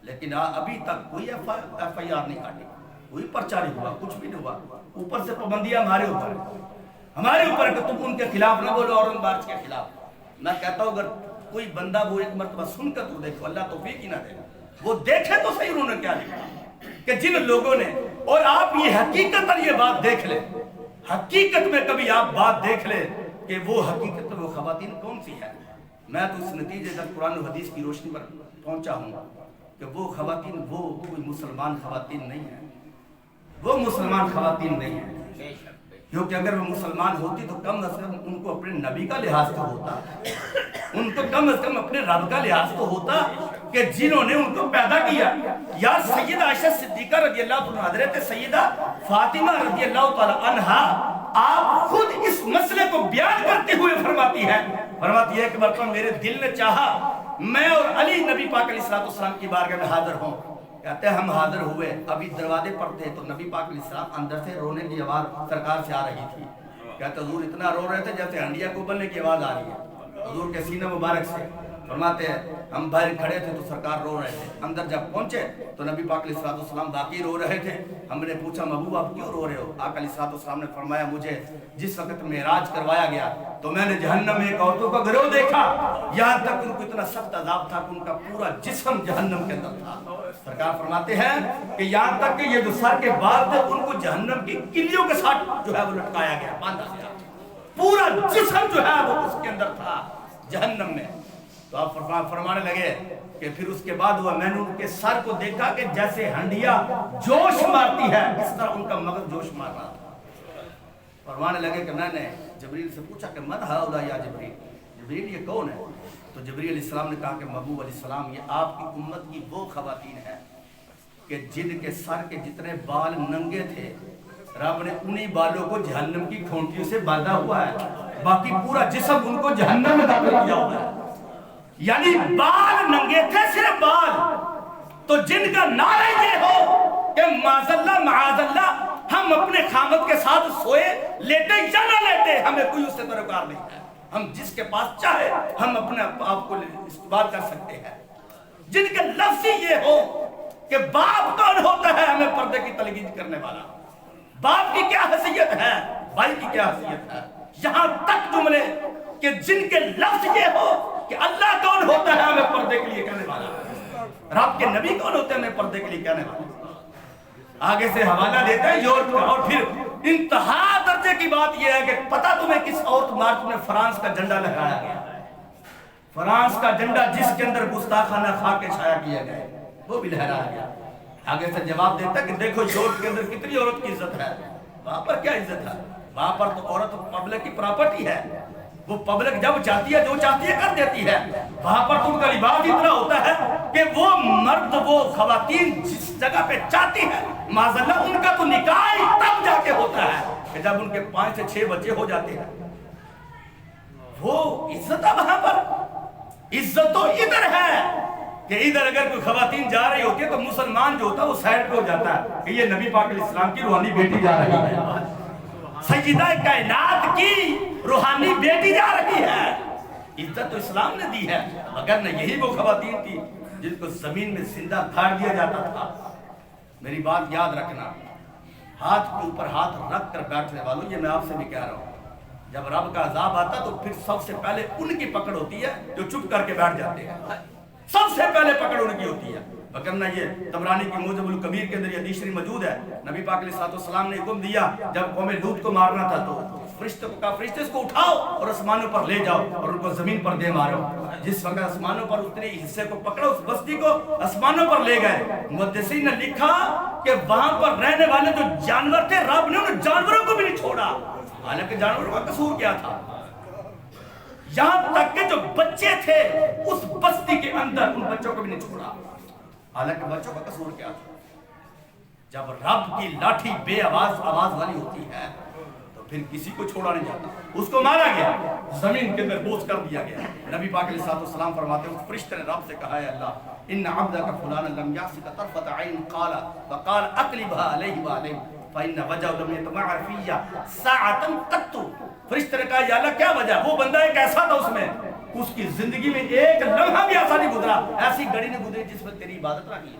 لیکن ابھی تک کوئی ایف آئی آر نہیں کاٹی، کوئی پرچہ نہیں ہوا، کچھ بھی نہیں ہوا. اوپر سے پابندیاں ہمارے اوپر کہ تم ان کے خلاف نہ بولو اور ان بارش کے خلاف. میں کہتا ہوں اگر کوئی بندہ وہ ایک مرتبہ سن کر تو دیکھو، اللہ توفیق ہی نہ دے، وہ دیکھے تو صحیح انہوں نے کیا لکھا کہ جن لوگوں نے. اور آپ یہ حقیقت پر یہ بات دیکھ لیں، حقیقت میں کبھی آپ بات دیکھ لیں کہ وہ حقیقت میں وہ خواتین کون سی ہے. میں تو اس نتیجے تک قرآن و حدیث کی روشنی پر پہنچا ہوں کہ وہ خواتین وہ کوئی مسلمان خواتین نہیں ہیں، وہ مسلمان خواتین نہیں ہیں. کیونکہ اگر وہ مسلمان ہوتی تو کم از کم ان کو اپنے نبی کا لحاظ تو ہوتا، ان کو کم از کم اپنے رب کا لحاظ تو ہوتا کہ جنہوں نے ان کو پیدا کیا. یا سیدہ عائشہ صدیقہ رضی اللہ عنہا، حضرت سیدہ فاطمہ رضی اللہ تعالی عنہا آپ خود اس مسئلے کو بیان کرتے ہوئے فرماتی ہے کہ مرتبہ میرے دل نے چاہا میں اور علی نبی پاک علیہ السلام کی بارگاہ میں حاضر ہوں. کہتے ہیں ہم حاضر ہوئے، ابھی دروازے پر تھے تو نبی پاک علیہ السلام اندر سے رونے کی آواز سرکار سے آ رہی تھی. کہتے حضور اتنا رو رہے تھے جیسے ہنڈیا کو ابلنے کی آواز آ رہی ہے حضور کے سینہ مبارک سے. فرماتے ہیں ہم باہر کھڑے تھے تو سرکار رو رہے تھے. اندر جب پہنچے تو نبی پاک علیہ السلام باقی رو رہے تھے. ہم نے پوچھا محبوب آپ کیوں رو رہے ہو؟ آقا علیہ السلام نے فرمایا مجھے جس وقت معراج کروایا گیا تو میں نے جہنم میں ایک عورتوں کا گروہ دیکھا، یہاں تک ان کو اتنا سخت عذاب تھا کہ ان کا پورا جسم جہنم کے اندر تھا. سرکار فرماتے ہیں کہ یہاں تک کہ یہ جو سر کے بال تھے ان کو جہنم کی کلیوں کے ساتھ جو ہے وہ لٹکایا گیا، باندھا گیا، پورا جسم جو ہے وہ اس کے اندر تھا جہنم میں. تو آپ فرمانے لگے کہ پھر اس کے بعد ہوا میں نے ان کے سر کو دیکھا کہ جیسے ہنڈیا جوش مارتی ہے اس طرح ان کا مغز جوش مار رہا تھا. فرمانے لگے کہ میں نے جبریل سے پوچھا کہ من ہؤلاء یا جبریل، جبریل یہ کون ہے؟ تو جبریل علیہ السلام نے کہا کہ محبوب علیہ السلام یہ آپ کی امت کی وہ خواتین ہیں کہ جن کے سر کے جتنے بال ننگے تھے رب نے انہی بالوں کو جہنم کی کھونٹیوں سے باندھا ہوا ہے، باقی پورا جسم ان کو جہنم میں داخل کیا ہوا ہے. یعنی بال ننگے تھے، صرف بال. تو جن کا نعرہ یہ ہو کہ معاذ اللہ ہم اپنے خامد کے ساتھ سوئے لیٹے یا نہ لیٹے ہمیں کوئی اس سے دروکار نہیں ہے، ہم جس کے پاس چاہے ہم اپنے آپ کو استعمال کر سکتے ہیں. جن کے لفظ یہ ہو کہ باپ کون ہوتا ہے ہمیں پردے کی تلقین کرنے والا، باپ کی کیا حیثیت ہے، بھائی کی کیا حیثیت ہے، یہاں تک جملے کہ جن کے لفظ یہ ہو کہ اللہ کون ہوتا ہے ہمیں پردے کے لیے کہنے والا، رب کے نبی کون ہوتے ہیں ہمیں پردے کے لیے کہنے والا. آگے سے حوالہ دیتا ہے یورپ کا. اور پھر انتہا درجے کی بات یہ ہے کہ پتہ تمہیں کس عورت مارچ میں فرانس کا جھنڈا لگایا گیا؟ فرانس کا جھنڈا جس کے اندر گستاخانہ خاکے چھایا کیا گئے وہ بھی لہرایا گیا. آگے سے جواب دیتا ہے کہ دیکھو یورپ کے اندر کتنی عورت کی عزت ہے، وہاں پر کیا عزت ہے؟ وہاں پر تو عورت پبلک کی پراپرٹی ہے، وہ پبلک جب چاہتی ہے جو چاہتی ہے کر دیتی ہے. وہاں پر تو ان کا لباس اتنا ہوتا ہے کہ وہ مرد وہ خواتین جس جگہ پہ چاہتی ہے معاذ اللہ ان کا تو نکاح تب جا کے ہوتا ہے کہ جب ان کے 5 سے 6 بچے ہو جاتے ہیں. وہ عزت ہے وہاں پر. عزت تو ادھر ہے کہ ادھر اگر کوئی خواتین جا رہی ہوتی ہے تو مسلمان جو ہوتا ہے وہ سائڈ پہ ہو جاتا ہے کہ یہ نبی پاک علیہ السلام کی روحانی بیٹی جا رہی ہے، سیدہ کائنات کی روحانی بیٹی جا رہی ہے. عزت تو اسلام نے دی ہے، اگر نہ یہی وہ خواتین تھی جن کو زمین میں زندہ گاڑ دیا جاتا تھا. میری بات یاد رکھنا، ہاتھ کے اوپر ہاتھ رکھ کر بیٹھنے والوں، یہ میں آپ سے بھی کہہ رہا ہوں، جب رب کا عذاب آتا تو پھر سب سے پہلے ان کی پکڑ ہوتی ہے جو چپ کر کے بیٹھ جاتے ہیں، سب سے پہلے پکڑ ان کی ہوتی ہے. وگرنہ یہ طبرانی کی موجب الکبیر کے اندر یہ حدیث شریف موجود ہے. نبی پاک علیہ السلام نے حکم دیا جب قوم لوط کو مارنا تھا تو فرشتے کو کہا فرشتے اس کو اٹھاؤ اور آسمانوں پر لے جاؤ اور ان کو زمین پر دے مارو. جس وقت آسمانوں پر اتنے حصے کو پکڑا اس بستی کو آسمانوں پر لے گئے. محدثین نے لکھا کہ وہاں پر رہنے والے جو جانور تھے رب نے ان جانوروں کو بھی نہیں چھوڑا، حالانکہ جانوروں کا قصور کیا تھا. یہاں تک کہ جو بچے تھے اس بستی کے اندر ان بچوں کو بھی نہیں چھوڑا. حالانکہ بچوں کا قصور کیا تھا؟ جب رب کی لاٹھی بے آواز والی ہوتی ہے تو پھر کسی کو چھوڑا نہیں جاتا. اس کو مارا گیا, زمین کے اندر بوجھ کر دیا گیا. نبی پاک علیہ الصلوۃ والسلام فرماتے ہیں اس فرشتے نے رب سے کہا ہے اللہ ان عبدک فلان لم یعصک طرفۃ عین قال فقال اقلبها علیہ وعلیہ فإن وجہ لم يتمع فی ساعۃ قط. فرشتے نے کہا یا اللہ کیا وجہ؟ وہ بندہ ایک ایسا تھا, اس میں اس کی زندگی میں ایک لمحہ بھی ایسا نہیں گزرا, ایسی گھڑی نہیں گزری جس میں تیری عبادت نہ کی.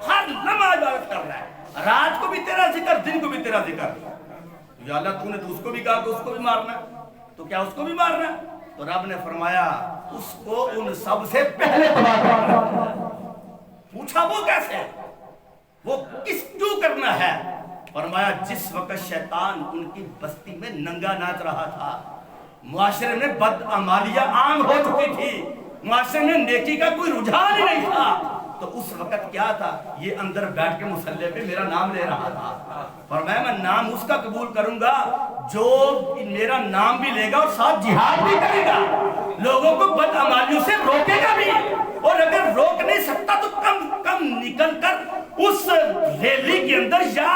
ہر لمحہ عبادت کر رہا ہے, رات کو بھی تیرا ذکر, دن کو بھی تیرا ذکر. یا اللہ تو نے تو اس کو بھی کہا کہ اس کو بھی مارنا, تو کیا اس کو بھی مارنا؟ تو رب نے فرمایا اس کو ان سب سے پہلے تباہ کرنا. پوچھا وہ کیسے, وہ کس کیوں کرنا ہے؟ فرمایا جس وقت شیطان ان کی بستی میں ننگا ناچ رہا تھا, معاشرے میں بدعمالیاں عام ہو چکی تھی, معاشرے میں نیکی کا کوئی رجحان ہی نہیں تھا, تو اس وقت کیا تھا, یہ اندر بیٹھ کے مصلی پہ میرا نام لے رہا تھا. فرمایا میں نام اس کا قبول کروں گا جو میرا نام بھی لے گا اور ساتھ جہاد بھی کرے گا, لوگوں کو بدعمالیوں سے روکے گا بھی, اور اگر روک نہیں سکتا تو کم کم نکل کر اس ریلی کے اندر یا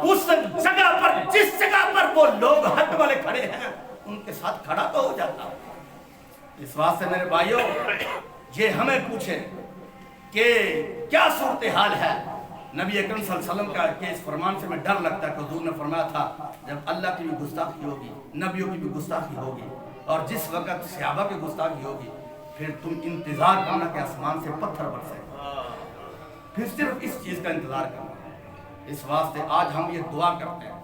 اس جگہ پر جس جگہ پر وہ لوگ حق والے کھڑے ہیں ان کے ساتھ کھڑا تو ہو جاتا. اس واسطے میرے بھائیوں یہ ہمیں پوچھے کہ کیا صورتحال ہے. نبی اکرم صلی اللہ علیہ وسلم کا کہ اس فرمان سے میں ڈر لگتا ہے کہ حضور نے فرمایا تھا جب اللہ کی بھی گستاخی ہوگی, نبیوں کی بھی گستاخی ہوگی, اور جس وقت صحابہ کی گستاخی ہوگی, پھر تم انتظار کرنا کہ آسمان سے پتھر برسے, پھر صرف اس چیز کا انتظار کرنا. اس واسطے آج ہم یہ دعا کرتے ہیں,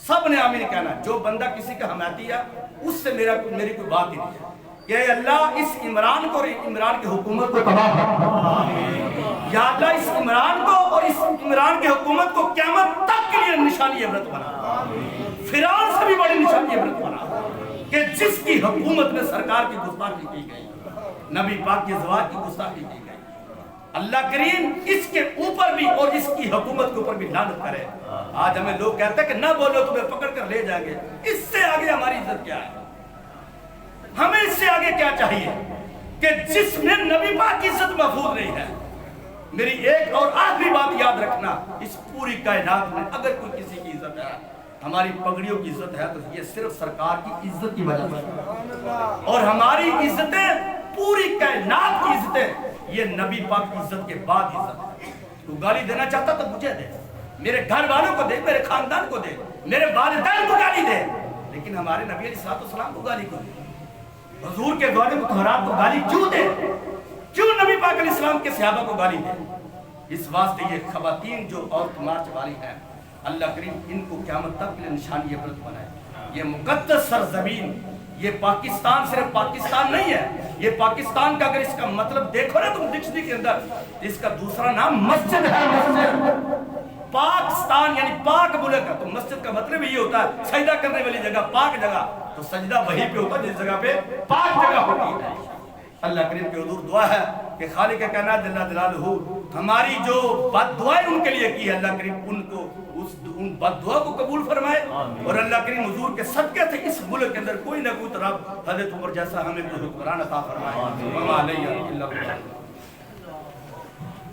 سب نے آمین کہنا, جو بندہ کسی کا حمایتی ہے اس سے میری کوئی بات ہی نہیں ہے کہ اے اللہ اس عمران کو, عمران کی حکومت کو تباہ کر, یا اللہ اس عمران کو اور اس عمران کی حکومت کو قیامت تک کے لیے نشانی عبرت بنا, فرعون سے بھی بڑی نشانی عبرت بنا کہ جس کی حکومت میں سرکار کی گستاخی کی گئی, نبی پاک کی ازواج کی گستاخی کی گئی. اللہ کریم اس کے اوپر بھی اور اس کی حکومت کے اوپر بھی لعنت کرے. آج ہمیں لوگ کہتے ہیں کہ نہ بولو تمہیں پکڑ کر لے جائیں گے. اس سے آگے ہماری عزت کیا ہے؟ ہمیں اس سے آگے کیا چاہیے کہ جس میں نبی پاک کی عزت محفوظ نہیں ہے. میری ایک اور آخری بات یاد رکھنا, اس پوری کائنات میں اگر کوئی کسی کی عزت ہے, ہماری پگڑیوں کی عزت ہے, تو یہ صرف سرکار کی عزت کی وجہ سے, اور ہماری عزتیں پوری کائنات کی عزتیں یہ نبی پاک کی عزت کے بعد عزت. تو گالی دینا چاہتا تو مجھے دے, میرے گھر والوں کو دے, میرے خاندان کو دے, میرے والدین کو گالی دے, لیکن ہمارے نبی علیہ الصلوۃ والسلام کو گالی کیوں دے؟ حضور کے دور مطہرات کو گالی کیوں دے؟ کیوں نبی پاک علیہ السلام کے صحابہ کو گالی دے؟ اس واسطے یہ خواتین جو عورت مارچ والی ہیں, اللہ کریم ان کو قیامت تک کے لیے نشانی عبرت بنائے. یہ مقدس سرزمین, یہ پاکستان صرف پاکستان نہیں ہے, یہ پاکستان کا اگر اس کا مطلب دیکھو نا تم ڈکشنری کے اندر, اس کا دوسرا نام مسجد ہے. مسجد پاکستان یعنی پاک ملک ہے, تو مسجد کا مطلب یہ ہوتا ہے سجدہ کرنے والی جگہ, پاک جگہ. تو سجدہ وہی پہ ہوتا ہے جس جگہ پہ پاک جگہ ہوتی ہے. اللہ کریم کی حضور دعا ہے کہ خالق کائنات جل جلالہ ہماری جو بد دعائیں ان کے لیے کی ہے, اللہ کریم ان کو ان بد دعا کو قبول فرمائے, اور اللہ کریم حضور کے صدقے سے اس ملک کے اندر کوئی نہ کوئی طرف حضرت عمر جیسا ہمیں کوئی حکمران عطا فرمائے.